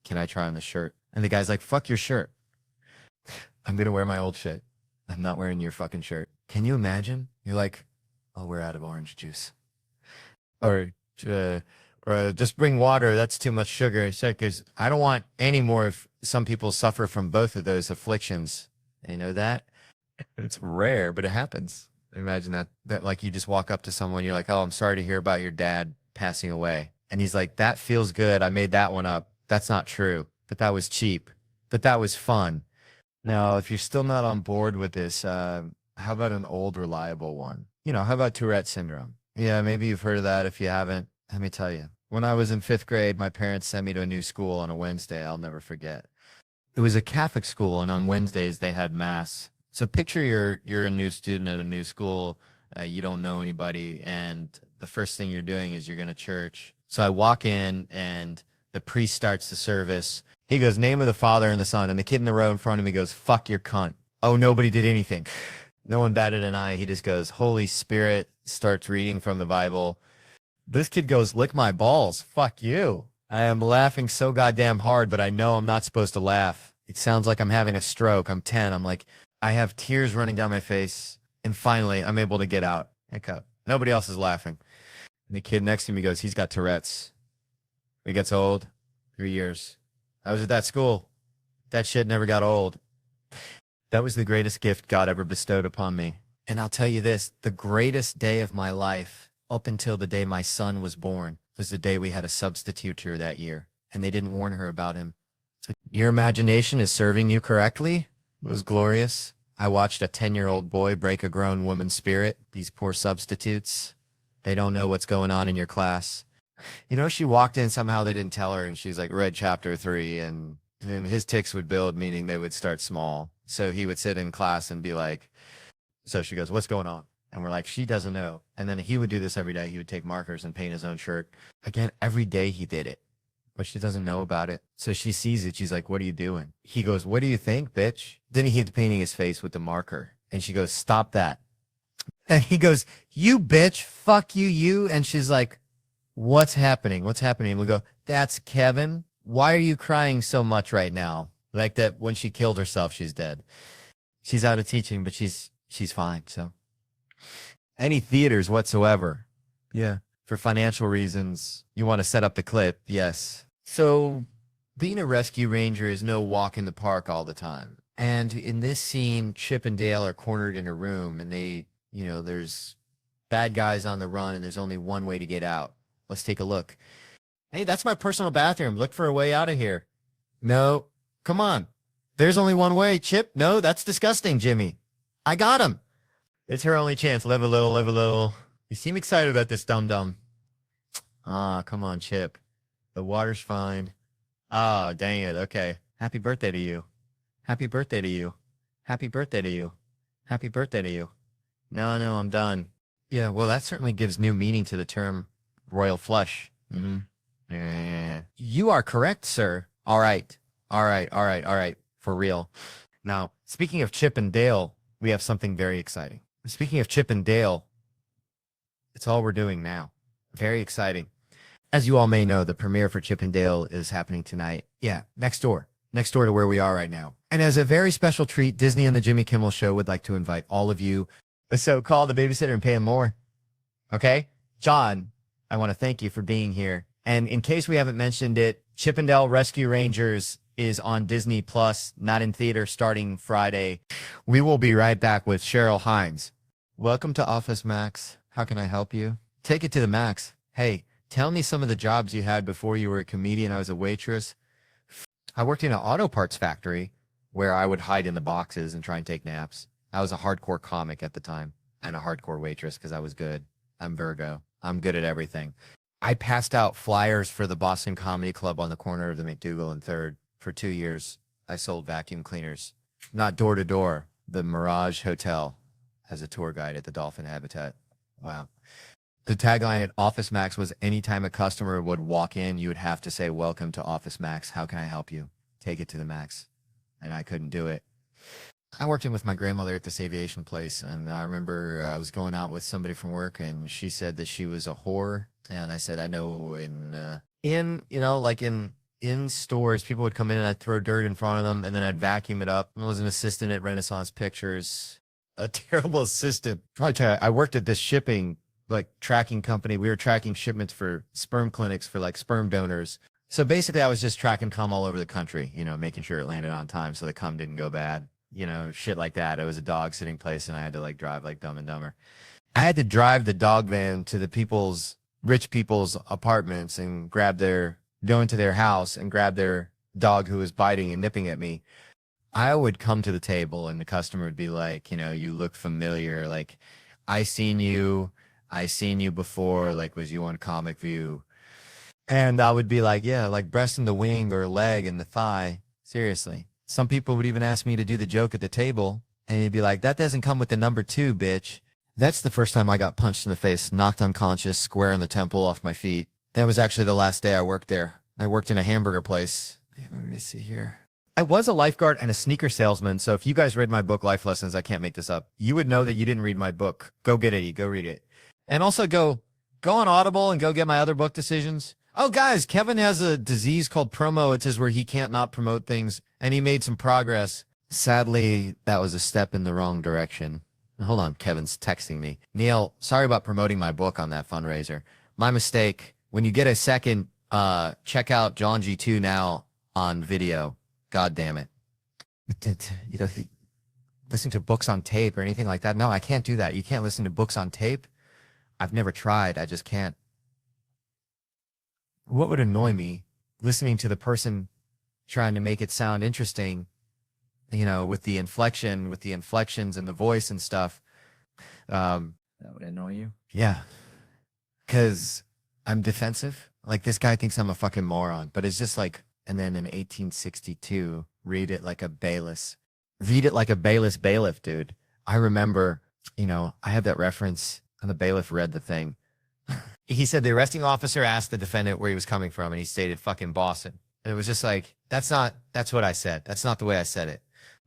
can I try on the shirt? And the guy's like, fuck your shirt. I'm going to wear my old shit. I'm not wearing your fucking shirt. Can you imagine? You're like, oh, we're out of orange juice. Or just bring water. That's too much sugar. Because I don't want any more if some people suffer from both of those afflictions. You know that? It's rare, but it happens. Imagine that like you just walk up to someone, you're like, oh, I'm sorry to hear about your dad passing away. And he's like, that feels good. I made that one up. That's not true. But that was cheap. But that was fun. Now, if you're still not on board with this, how about an old reliable one? How about Tourette syndrome? Yeah, maybe you've heard of that. If you haven't, let me tell you. When I was in 5th grade, my parents sent me to a new school on a Wednesday. I'll never forget. It was a Catholic school, and on Wednesdays they had mass. So picture you're a new student at a new school. You don't know anybody, and the first thing you're doing is you're going to church. So I walk in, and the priest starts the service. He goes, name of the Father and the Son. And the kid in the row in front of me goes, fuck your cunt. Oh, nobody did anything. No one batted an eye. He just goes, Holy Spirit, starts reading from the Bible. This kid goes, lick my balls. Fuck you. I am laughing so goddamn hard, but I know I'm not supposed to laugh. It sounds like I'm having a stroke. I'm 10. I'm like, I have tears running down my face. And finally, I'm able to get out. Hiccup. Nobody else is laughing. And the kid next to me goes, he's got Tourette's. He gets old. 3 years. I was at that school. That shit never got old. That was the greatest gift God ever bestowed upon me. And I'll tell you this, the greatest day of my life, up until the day my son was born, was the day we had a substitute that year. And they didn't warn her about him. So your imagination is serving you correctly? It was glorious. I watched a 10-year-old boy break a grown woman's spirit. These poor substitutes. They don't know what's going on in your class. She walked in, somehow they didn't tell her, and she's like, read chapter 3, and his ticks would build, meaning they would start small. So he would sit in class and be like, so she goes, what's going on? And we're like, she doesn't know. And then he would do this every day. He would take markers and paint his own shirt. Again, every day he did it, but she doesn't know about it. So she sees it. She's like, what are you doing? He goes, what do you think, bitch? Then he keeps painting his face with the marker. And she goes, stop that. And he goes, you bitch, fuck you, you. And she's like, what's happening? What's happening? And we go, that's Kevin. Why are you crying so much right now? Like that when she killed herself, she's dead. She's out of teaching, but she's fine. So any theaters whatsoever. Yeah. For financial reasons, you want to set up the clip. Yes. So being a rescue ranger is no walk in the park all the time. And in this scene, Chip and Dale are cornered in a room and they, there's bad guys on the run and there's only one way to get out. Let's take a look. Hey, that's my personal bathroom. Look for a way out of here. No, come on. There's only one way, Chip. No, that's disgusting, Jimmy. I got him. It's her only chance. Live a little, live a little. You seem excited about this, dum-dum. Ah, come on, Chip. The water's fine. Oh, dang it. Okay. Happy birthday to you. Happy birthday to you. Happy birthday to you. Happy birthday to you. No, I'm done. Yeah, well, that certainly gives new meaning to the term royal flush. Mm-hmm. Yeah. You are correct, sir. All right. For real. Now, speaking of Chip and Dale, we have something very exciting. Speaking of Chip and Dale, it's all we're doing now. Very exciting. As you all may know, the premiere for Chip and Dale is happening tonight. Yeah, next door to where we are right now. And as a very special treat, Disney and the Jimmy Kimmel Show would like to invite all of you. So call the babysitter and pay him more. Okay? John, I want to thank you for being here. And in case we haven't mentioned it, Chip and Dale Rescue Rangers is on Disney Plus, not in theater, starting Friday. We will be right back with Cheryl Hines. Welcome to Office Max. How can I help you? Take it to the max. Hey, tell me some of the jobs you had before you were a comedian. I was a waitress. I worked in an auto parts factory where I would hide in the boxes and try and take naps. I was a hardcore comic at the time and a hardcore waitress because I was good. I'm Virgo. I'm good at everything. I passed out flyers for the Boston Comedy Club on the corner of the McDougal and 3rd. For 2 years, I sold vacuum cleaners. Not door to door, the Mirage Hotel as a tour guide at the Dolphin Habitat. Wow. The tagline at Office Max was anytime a customer would walk in, you would have to say, welcome to Office Max. How can I help you? Take it to the max. And I couldn't do it. I worked in with my grandmother at this aviation place. And I remember I was going out with somebody from work and she said that she was a whore. And I said, I know in stores, people would come in and I'd throw dirt in front of them and then I'd vacuum it up. I was an assistant at Renaissance Pictures. A terrible assistant. I worked at this shipping tracking company. We were tracking shipments for sperm clinics for sperm donors. So basically I was just tracking cum all over the country, making sure it landed on time so the cum didn't go bad, shit like that. It was a dog sitting place and I had to drive like Dumb and Dumber. I had to drive the dog van to the rich people's apartments and go into their house and grab their dog who was biting and nipping at me. I would come to the table and the customer would be like, you look familiar. I seen you before, was you on Comic View? And I would be like, yeah, breast in the wing or leg in the thigh. Seriously. Some people would even ask me to do the joke at the table and he'd be like, that doesn't come with the number 2, bitch. That's the first time I got punched in the face, knocked unconscious, square in the temple off my feet. That was actually the last day I worked there. I worked in a hamburger place. Let me see here. I was a lifeguard and a sneaker salesman, so if you guys read my book, Life Lessons, I Can't Make This Up, you would know that you didn't read my book. Go get it. Go read it. And also go on Audible and go get my other book, Decisions. Oh, guys, Kevin has a disease called promo. It says where he can't not promote things, and he made some progress. Sadly, that was a step in the wrong direction. Hold on, Kevin's texting me. Neil, sorry about promoting my book on that fundraiser. My mistake. When you get a second, check out John G2 now on video. God damn it. Listen to books on tape or anything like that. No, I can't do that. You can't listen to books on tape. I've never tried. I just can't. What would annoy me? Listening to the person trying to make it sound interesting, with the inflection, with the inflections and the voice and stuff. That would annoy you? Yeah. Because I'm defensive. This guy thinks I'm a fucking moron, but it's just and then in 1862, read it like a Bayless. Read it like a Bayless bailiff, dude. I remember, I have that reference, and the bailiff read the thing. He said the arresting officer asked the defendant where he was coming from, and he stated fucking Boston. And it was just that's what I said. That's not the way I said it.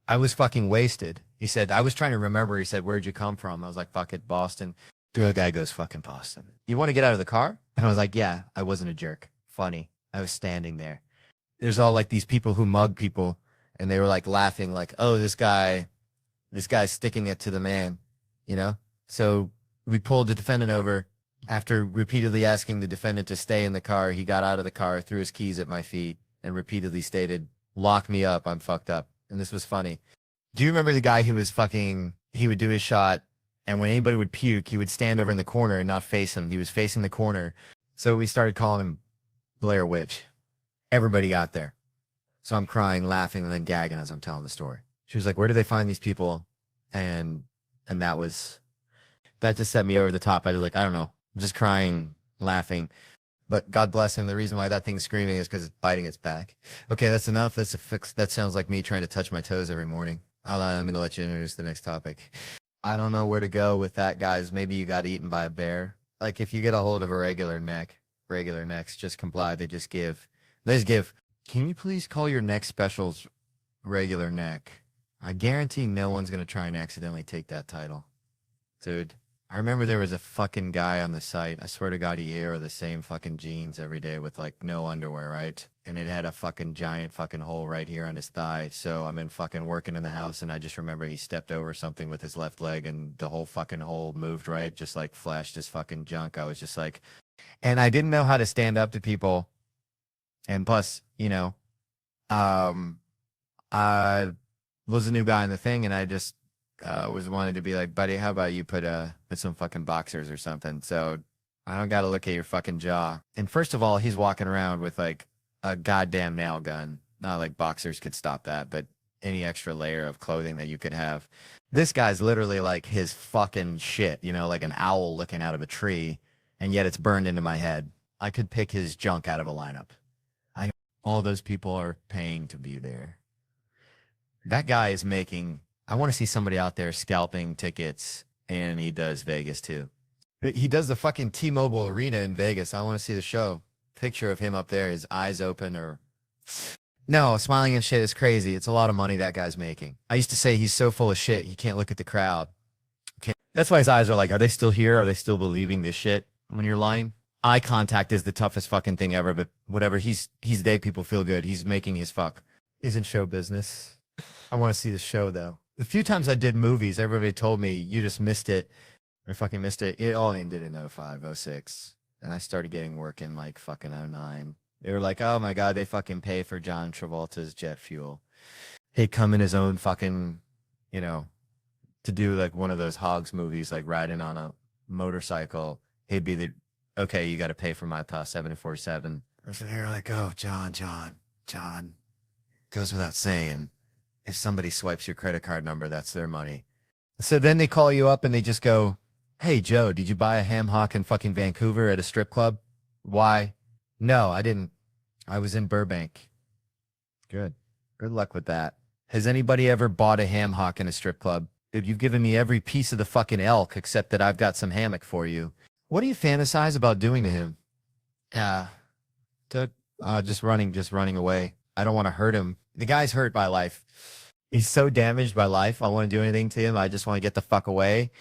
I was fucking wasted. He said, I was trying to remember. He said, where'd you come from? I was like, fuck it, Boston. The guy goes, fucking Boston. You want to get out of the car? And I was like, yeah, I wasn't a jerk. Funny. I was standing there. There's all these people who mug people, and they were laughing, oh, this guy's sticking it to the man, So we pulled the defendant over. After repeatedly asking the defendant to stay in the car, he got out of the car, threw his keys at my feet, and repeatedly stated, lock me up, I'm fucked up. And this was funny. Do you remember the guy who was fucking, he would do his shot, and when anybody would puke, he would stand over in the corner and not face him. He was facing the corner. So we started calling him Blair Witch. Everybody got there. So I'm crying, laughing, and then gagging as I'm telling the story. She was like, where do they find these people? And that just set me over the top. I was like, I don't know. I'm just crying, laughing. But God bless him. The reason why that thing's screaming is because it's biting its back. Okay, that's enough. That's a fix. That sounds like me trying to touch my toes every morning. I'm going to let you introduce the next topic. I don't know where to go with that, guys. Maybe you got eaten by a bear. Like, if you get a hold of a regular necks just comply. They just give. Can you please call your neck specials regular neck? I guarantee no one's going to try and accidentally take that title. Dude, I remember there was a fucking guy on the site. I swear to God, he wore the same fucking jeans every day with like no underwear, right? And it had a fucking giant fucking hole right here on his thigh. So I'm in fucking working in the house, and I just remember he stepped over something with his left leg, and the whole fucking hole moved, right? Just like flashed his fucking junk. I was just like, and I didn't know how to stand up to people. And plus, you know, I was a new guy in the thing, and I just was wanted to be like, buddy, how about you put some fucking boxers or something? So I don't got to look at your fucking jaw. And first of all, he's walking around with like a goddamn nail gun. Not like boxers could stop that, but any extra layer of clothing that you could have. This guy's literally like his fucking shit, you know, like an owl looking out of a tree, and yet it's burned into my head. I could pick his junk out of a lineup. All those people are paying to be there. That guy is making, I want to see somebody out there scalping tickets, and he does Vegas too. He does the fucking T-Mobile Arena in Vegas. I want to see the show. Picture of him up there, his eyes open or... No, smiling and shit is crazy. It's a lot of money that guy's making. I used to say he's so full of shit, he can't look at the crowd. That's why his eyes are like, are they still here? Are they still believing this shit when you're lying? Eye contact is the toughest fucking thing ever, but whatever. He's they people feel good. He's making his fuck. He's in show business. I want to see the show though. The few times I did movies, everybody told me you just missed it. Or fucking missed it. It all ended in 05, 06. And I started getting work in like fucking 09. They were like, oh my God, they fucking pay for John Travolta's jet fuel. He'd come in his own fucking, you know, to do like one of those Hogs movies, like riding on a motorcycle. He'd be the, okay, you got to pay for my 747. So they're like, oh, John. Goes without saying, if somebody swipes your credit card number, that's their money. So then they call you up and they just go, hey, Joe, did you buy a ham hock in fucking Vancouver at a strip club? Why? No, I didn't. I was in Burbank. Good. Good luck with that. Has anybody ever bought a ham hock in a strip club? Dude, you've given me every piece of the fucking elk except that I've got some hammock for you. What do you fantasize about doing to him? Just running away. I don't want to hurt him. The guy's hurt by life. He's so damaged by life. I want to do anything to him. I just want to get the fuck away.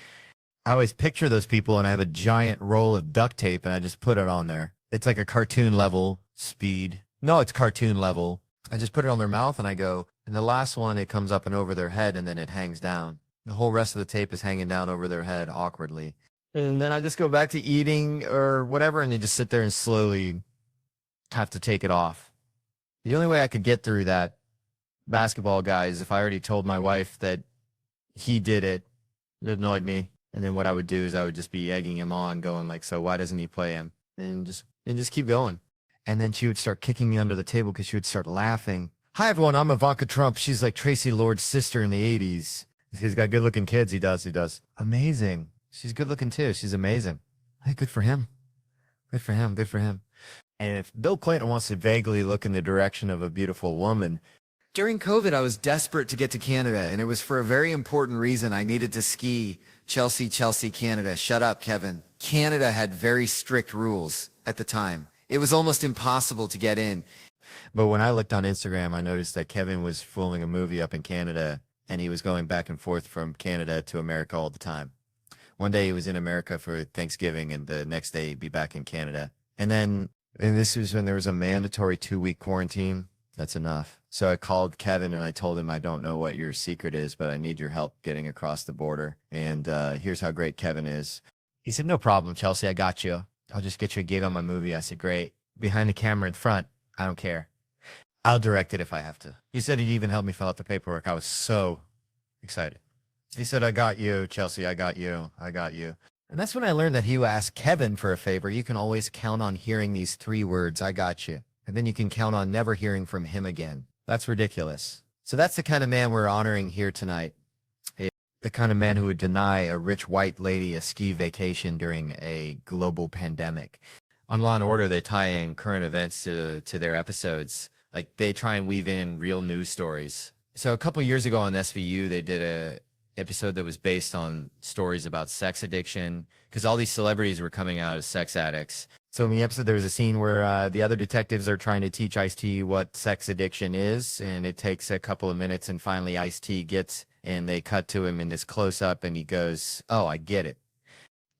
I always picture those people, and I have a giant roll of duct tape, and I just put it on there. It's like a cartoon level speed. No, it's cartoon level. I just put it on their mouth, and I go, and the last one, it comes up and over their head, and then it hangs down. The whole rest of the tape is hanging down over their head awkwardly. And then I just go back to eating or whatever, and they just sit there and slowly have to take it off. The only way I could get through that basketball guy is if I already told my wife that he did it. It annoyed me. And then what I would do is I would just be egging him on, going like, so why doesn't he play him? And just keep going. And then she would start kicking me under the table because she would start laughing. Hi, everyone. I'm Ivanka Trump. She's like Tracy Lord's sister in the 80s. He's got good-looking kids. He does. Amazing. She's good-looking, too. She's amazing. Hey, good for him. Good for him. And if Bill Clinton wants to vaguely look in the direction of a beautiful woman, during COVID, I was desperate to get to Canada, and it was for a very important reason. I needed to ski Chelsea, Canada. Shut up, Kevin. Canada had very strict rules at the time. It was almost impossible to get in. But when I looked on Instagram, I noticed that Kevin was filming a movie up in Canada, and he was going back and forth from Canada to America all the time. One day he was in America for Thanksgiving, and the next day he'd be back in Canada. And this was when there was a mandatory 2-week quarantine. That's enough. So I called Kevin and I told him, I don't know what your secret is, but I need your help getting across the border. And here's how great Kevin is. He said, no problem, Chelsea, I got you. I'll just get you a gig on my movie. I said, great. Behind the camera in front, I don't care. I'll direct it if I have to. He said he'd even help me fill out the paperwork. I was so excited. He said, I got you, Chelsea. I got you. I got you. And that's when I learned that he asked Kevin for a favor. You can always count on hearing these 3 words, I got you. And then you can count on never hearing from him again. That's ridiculous. So that's the kind of man we're honoring here tonight. The kind of man who would deny a rich white lady a ski vacation during a global pandemic. On Law & Order, they tie in current events to their episodes. Like, they try and weave in real news stories. So a couple years ago on SVU, they did a episode that was based on stories about sex addiction, because all these celebrities were coming out as sex addicts. So in the episode, there was a scene where the other detectives are trying to teach Ice-T what sex addiction is, and it takes a couple of minutes, and finally Ice-T gets, and they cut to him in this close-up, and he goes, oh, I get it.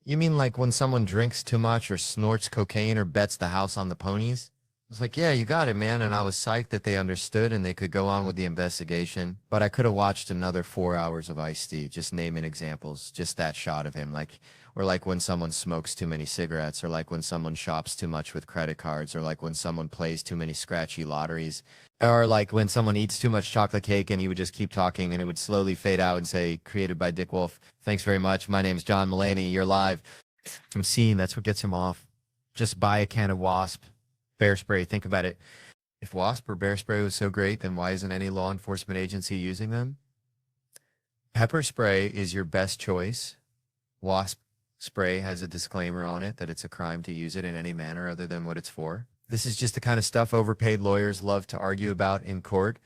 You mean like when someone drinks too much or snorts cocaine or bets the house on the ponies? I was like, yeah, you got it, man. And I was psyched that they understood and they could go on with the investigation. But I could have watched another 4 hours of Ice-T, just naming examples, just that shot of him. Or like when someone smokes too many cigarettes, or like when someone shops too much with credit cards, or like when someone plays too many scratchy lotteries, or like when someone eats too much chocolate cake and he would just keep talking and it would slowly fade out and say, created by Dick Wolf. Thanks very much. My name's John Mulaney. You're live. I'm seeing that's what gets him off. Just buy a can of Wasp. Bear spray. Think about it. If Wasp or bear spray was so great, then why isn't any law enforcement agency using them? Pepper spray is your best choice. Wasp spray has a disclaimer on it that it's a crime to use it in any manner other than what it's for. This is just the kind of stuff overpaid lawyers love to argue about in court.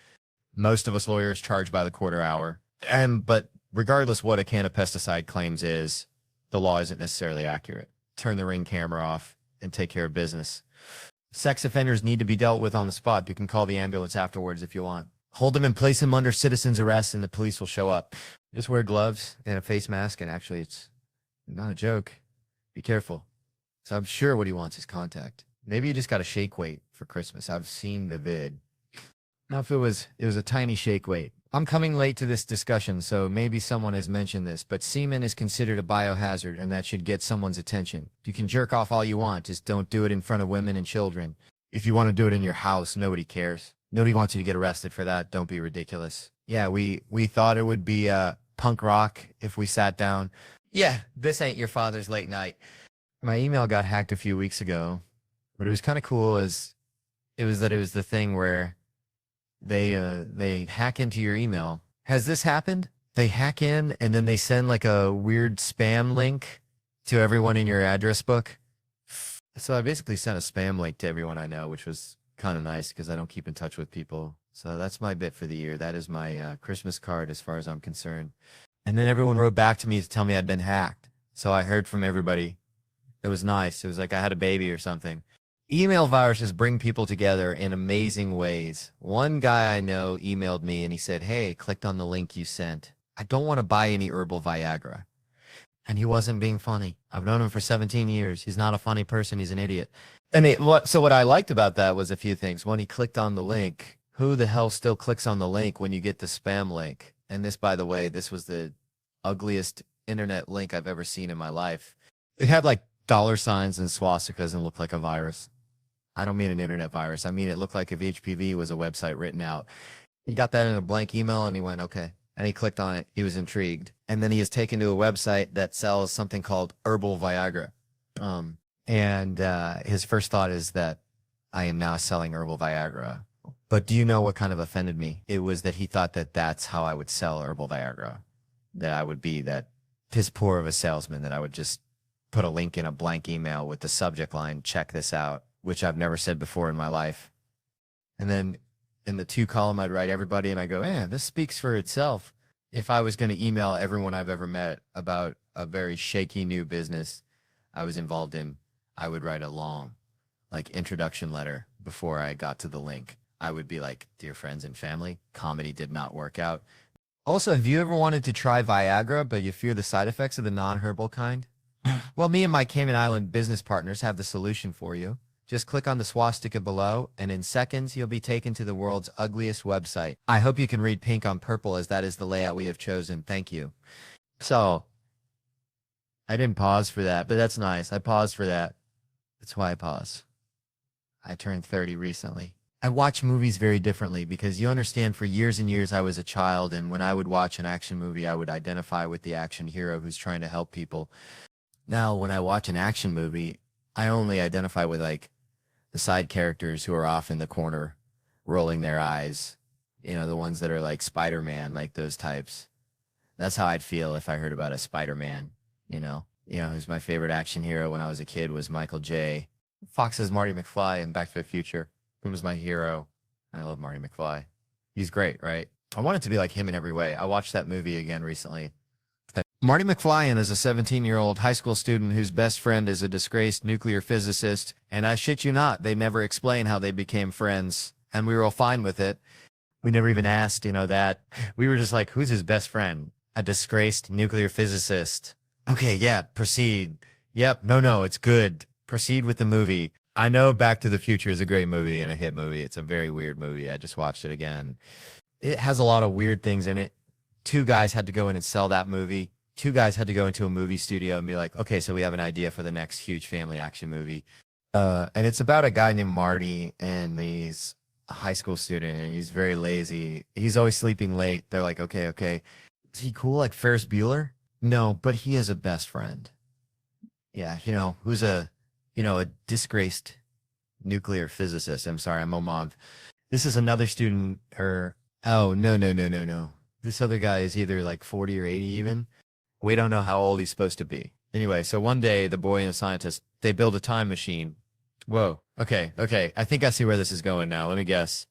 Most of us lawyers charge by the quarter hour. But regardless what a can of pesticide claims is, the law isn't necessarily accurate. Turn the Ring camera off and take care of business. Sex offenders need to be dealt with on the spot. You can call the ambulance afterwards if you want. Hold them and place them under citizen's arrest and the police will show up. Just wear gloves and a face mask, and actually it's not a joke. Be careful. So I'm sure what he wants is contact. Maybe you just got a shake weight for Christmas. I've seen the vid. Now if it was a tiny shake weight. I'm coming late to this discussion, so maybe someone has mentioned this, but semen is considered a biohazard, and that should get someone's attention. You can jerk off all you want, just don't do it in front of women and children. If you want to do it in your house, nobody cares. Nobody wants you to get arrested for that. Don't be ridiculous. Yeah, we thought it would be punk rock if we sat down. Yeah, this ain't your father's late night. My email got hacked a few weeks ago, but it was kind of cool as it was the thing where they hack into your email. Has this happened? They hack in and then they send like a weird spam link to everyone in your address book. So I basically sent a spam link to everyone I know, which was kind of nice because I don't keep in touch with people. So that's my bit for the year. That is my Christmas card as far as I'm concerned. And then everyone wrote back to me to tell me I'd been hacked. So I heard from everybody. It was nice. It was like I had a baby or something. Email viruses bring people together in amazing ways. One guy I know emailed me and he said, hey, clicked on the link you sent. I don't want to buy any herbal Viagra. And he wasn't being funny. I've known him for 17 years. He's not a funny person. He's an idiot. And so what I liked about that was a few things. One, he clicked on the link. Who the hell still clicks on the link when you get the spam link? And this, by the way, this was the ugliest internet link I've ever seen in my life. It had like dollar signs and swastikas and looked like a virus. I don't mean an internet virus. I mean, it looked like if HPV was a website written out. He got that in a blank email and he went, okay. And he clicked on it. He was intrigued. And then he is taken to a website that sells something called herbal Viagra. His first thought is that I am now selling herbal Viagra. But do you know what kind of offended me? It was that he thought that that's how I would sell herbal Viagra. That I would be that piss poor of a salesman, that I would just put a link in a blank email with the subject line, check this out, which I've never said before in my life. And then in the 2 column, I'd write everybody and I go, man, this speaks for itself. If I was going to email everyone I've ever met about a very shaky new business I was involved in, I would write a long, like, introduction letter before I got to the link. I would be like, dear friends and family, comedy did not work out. Also, have you ever wanted to try Viagra, but you fear the side effects of the non-herbal kind? Well, me and my Cayman Island business partners have the solution for you. Just click on the swastika below, and in seconds, you'll be taken to the world's ugliest website. I hope you can read pink on purple, as that is the layout we have chosen. Thank you. So, I didn't pause for that, but that's nice. I paused for that. That's why I pause. I turned 30 recently. I watch movies very differently because you understand for years and years I was a child, and when I would watch an action movie, I would identify with the action hero who's trying to help people. Now, when I watch an action movie, I only identify with like the side characters who are off in the corner rolling their eyes. You know, the ones that are like Spider-Man, like those types. That's how I'd feel if I heard about a Spider-Man, you know. Who's my favorite action hero when I was a kid was Michael J. Fox's Marty McFly in Back to the Future. Who was my hero? I love Marty McFly. He's great, right? I want it to be like him in every way. I watched that movie again recently. Marty McFly is a 17-year-old high school student whose best friend is a disgraced nuclear physicist, and I shit you not, they never explain how they became friends, and we were all fine with it. We never even asked, that. We were just like, who's his best friend? A disgraced nuclear physicist. Okay, yeah, proceed. Yep, no, it's good. Proceed with the movie. I know Back to the Future is a great movie and a hit movie. It's a very weird movie. I just watched it again. It has a lot of weird things in it. 2 guys had to go in and sell that movie. 2 guys had to go into a movie studio and be like, okay, so we have an idea for the next huge family action movie. And it's about a guy named Marty, and he's a high school student, and he's very lazy. He's always sleeping late. They're like, okay. Is he cool like Ferris Bueller? No, but he is a best friend. Yeah, who's a disgraced nuclear physicist. I'm sorry, I'm Omov. This is another student, oh, no. This other guy is either like 40 or 80 even. We don't know how old he's supposed to be. Anyway, so one day, the boy and the scientist, they build a time machine. Whoa, okay. I think I see where this is going now. Let me guess.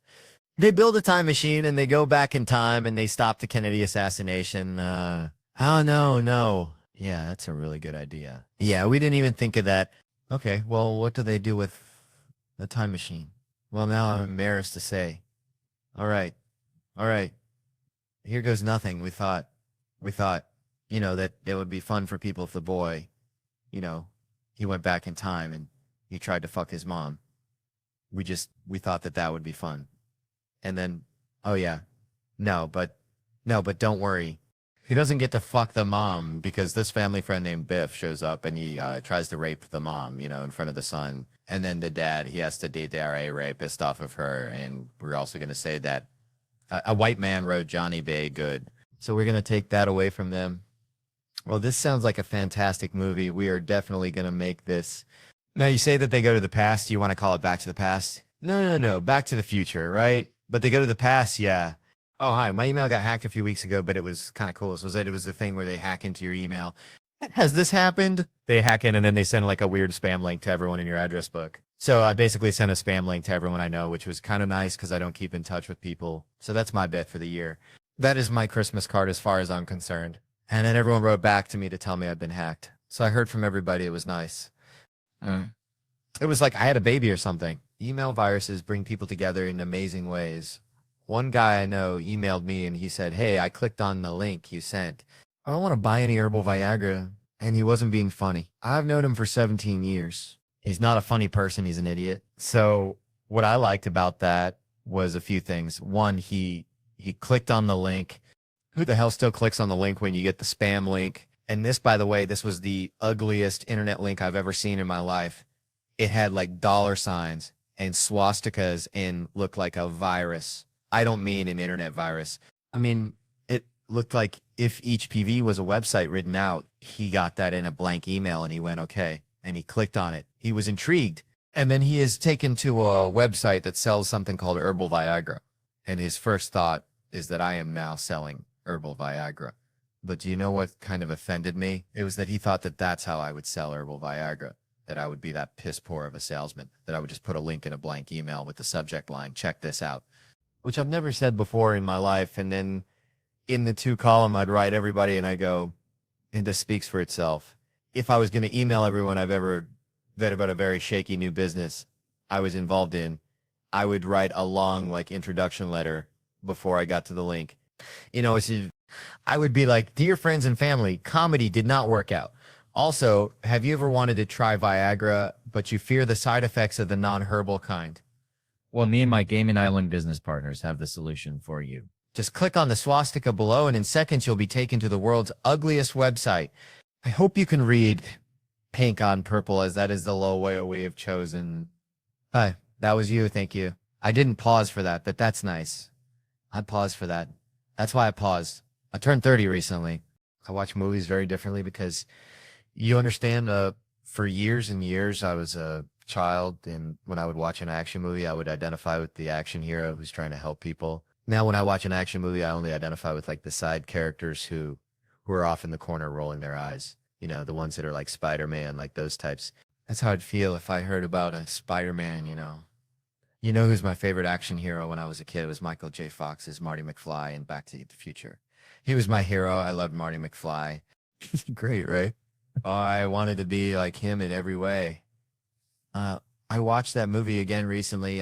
They build a time machine, and they go back in time, and they stop the Kennedy assassination. Oh, no. Yeah, that's a really good idea. Yeah, we didn't even think of that. Okay, well, what do they do with the time machine? Well, now I'm embarrassed to say. All right. Here goes nothing. We thought, that it would be fun for people if the boy, he went back in time and he tried to fuck his mom. We thought that would be fun. And then, oh yeah, no, but don't worry. He doesn't get to fuck the mom because this family friend named Biff shows up and he tries to rape the mom, in front of the son. And then the dad, he has to date the RA rapist off of her. And we're also going to say that a white man wrote Johnny Bay good. So we're going to take that away from them. Well, this sounds like a fantastic movie. We are definitely going to make this. Now, you say that they go to the past. Do you want to call it Back to the Past? No. Back to the Future, right? But they go to the past, yeah. Oh, hi. My email got hacked a few weeks ago, but it was kind of cool. It was the thing where they hack into your email. Has this happened? They hack in and then they send like a weird spam link to everyone in your address book. So I basically sent a spam link to everyone I know, which was kind of nice because I don't keep in touch with people. So that's my bet for the year. That is my Christmas card as far as I'm concerned. And then everyone wrote back to me to tell me I'd been hacked. So I heard from everybody. It was nice. It was like I had a baby or something. Email viruses bring people together in amazing ways. One guy I know emailed me and he said, hey, I clicked on the link you sent. I don't want to buy any herbal Viagra. And he wasn't being funny. I've known him for 17 years. He's not a funny person. He's an idiot. So what I liked about that was a few things. One, he clicked on the link. Who the hell still clicks on the link when you get the spam link? And this, by the way, this was the ugliest internet link I've ever seen in my life. It had like $ and swastikas and looked like a virus. I don't mean an internet virus. I mean, it looked like if each PV was a website written out, he got that in a blank email and he went, okay. And he clicked on it. He was intrigued. And then he is taken to a website that sells something called herbal Viagra. And his first thought is that I am now selling herbal Viagra. But do you know what kind of offended me? It was that he thought that that's how I would sell herbal Viagra. That I would be that piss poor of a salesman. That I would just put a link in a blank email with the subject line, check this out. Which I've never said before in my life. And then in the 2 column, I'd write everybody and I go, and this speaks for itself. If I was going to email everyone I've ever read about a very shaky new business I was involved in, I would write a long like introduction letter before I got to the link. I would be like, dear friends and family, comedy did not work out. Also, have you ever wanted to try Viagra, but you fear the side effects of the non-herbal kind? Well, me and my Game and Island business partners have the solution for you. Just click on the swastika below and in seconds you'll be taken to the world's ugliest website. I hope you can read pink on purple as that is the logo we have chosen. Hi, that was you. Thank you. I didn't pause for that, but that's nice. I paused for that. That's why I paused. I turned 30 recently. I watch movies very differently because you understand, for years and years, I was a child, and when I would watch an action movie, I would identify with the action hero who's trying to help people. Now, when I watch an action movie, I only identify with like the side characters who are off in the corner rolling their eyes. You know, the ones that are like Spider-Man, like those types. That's how I'd feel if I heard about a Spider-Man, you know. You know who's my favorite action hero when I was a kid? It was Michael J. Fox's Marty McFly in Back to the Future. He was my hero. I loved Marty McFly. Great, right? Oh, I wanted to be like him in every way. I watched that movie again recently.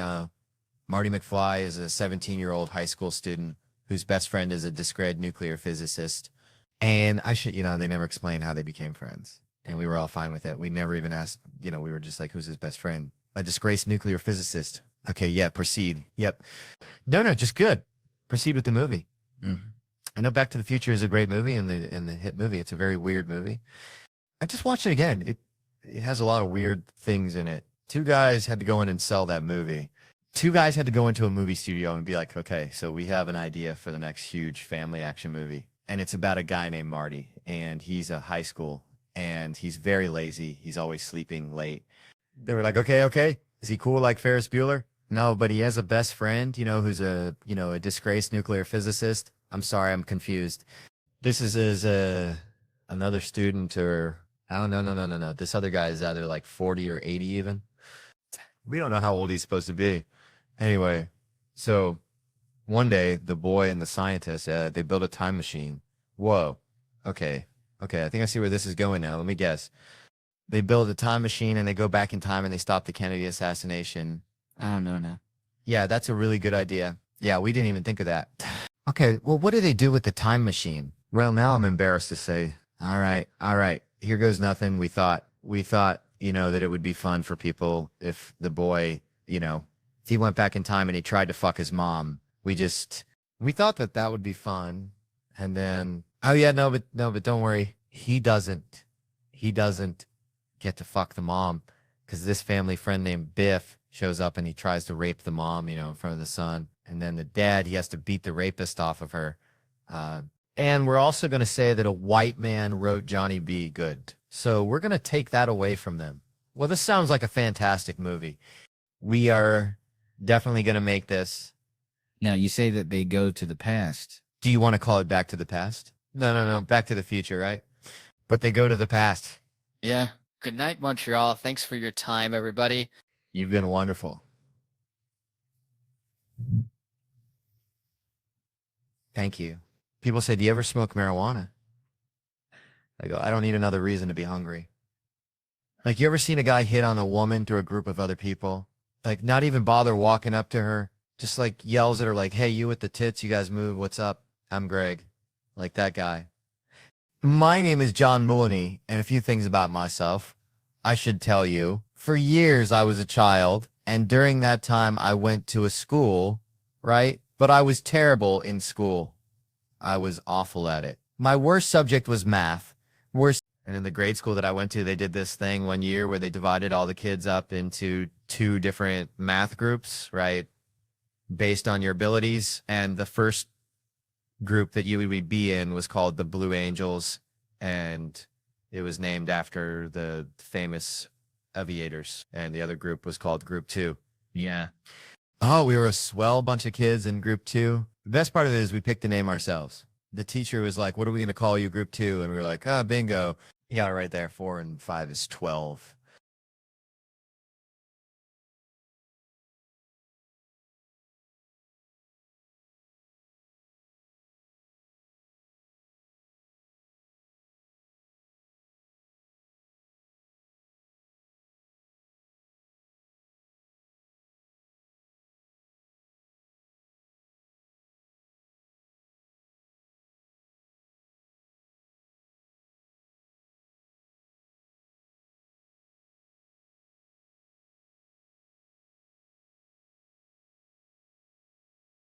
Marty McFly is a 17-year-old high school student whose best friend is a disgraced nuclear physicist. And they never explained how they became friends. And we were all fine with it. We never even asked, we were just like, who's his best friend? A disgraced nuclear physicist. Okay, yeah, proceed. Yep. No, just good. Proceed with the movie. I know Back to the Future is a great movie and the hit movie. It's a very weird movie. I just watched it again. It has a lot of weird things in it. Two guys had to go in and sell that movie. Two guys had to go into a movie studio and be like, okay, so we have an idea for the next huge family action movie. And it's about a guy named Marty, and he's a high school, and he's very lazy. He's always sleeping late. They were like, okay. Is he cool like Ferris Bueller? No, but he has a best friend, who's a disgraced nuclear physicist. I'm sorry, I'm confused. This is another student, or I don't know. No. This other guy is either like 40 or 80 even. We don't know how old he's supposed to be. Anyway, so one day the boy and the scientist, they built a time machine. Whoa. Okay. I think I see where this is going now. Let me guess. They build a time machine and they go back in time and they stop the Kennedy assassination. I don't know now. Yeah, that's a really good idea. Yeah, we didn't even think of that. Okay, well, what do they do with the time machine? Well, now I'm embarrassed to say, all right, here goes nothing. We thought, that it would be fun for people if the boy, if he went back in time and he tried to fuck his mom. We thought that would be fun. And then, oh yeah, no, but don't worry. He doesn't get to fuck the mom because this family friend named Biff shows up and he tries to rape the mom, in front of the son. And then the dad, he has to beat the rapist off of her. And we're also going to say that a white man wrote Johnny B. Good. So we're going to take that away from them. Well, this sounds like a fantastic movie. We are definitely going to make this. Now, you say that they go to the past. Do you want to call it Back to the Past? No. Back to the Future, right? But they go to the past. Yeah. Good night, Montreal. Thanks for your time, everybody. You've been wonderful. Thank you. People say, do you ever smoke marijuana? I go, I don't need another reason to be hungry. Like, you ever seen a guy hit on a woman through a group of other people? Like, not even bother walking up to her. Just, like, yells at her like, hey, you with the tits, you guys move. What's up? I'm Greg. Like that guy. My name is John Mulaney, and a few things about myself. I should tell you. For years, I was a child, and during that time, I went to a school, right? But I was terrible in school. I was awful at it. My worst subject was math. And in the grade school that I went to, they did this thing one year where they divided all the kids up into 2 different math groups, right? Based on your abilities. And the first group that you would be in was called the Blue Angels. And it was named after the famous aviators. And the other group was called Group 2. Yeah. Oh, we were a swell bunch of kids in Group 2. The best part of it is we picked the name ourselves. The teacher was like, what are we going to call you, Group 2? And we were like, bingo. You got it right there. 4 and 5 is 12.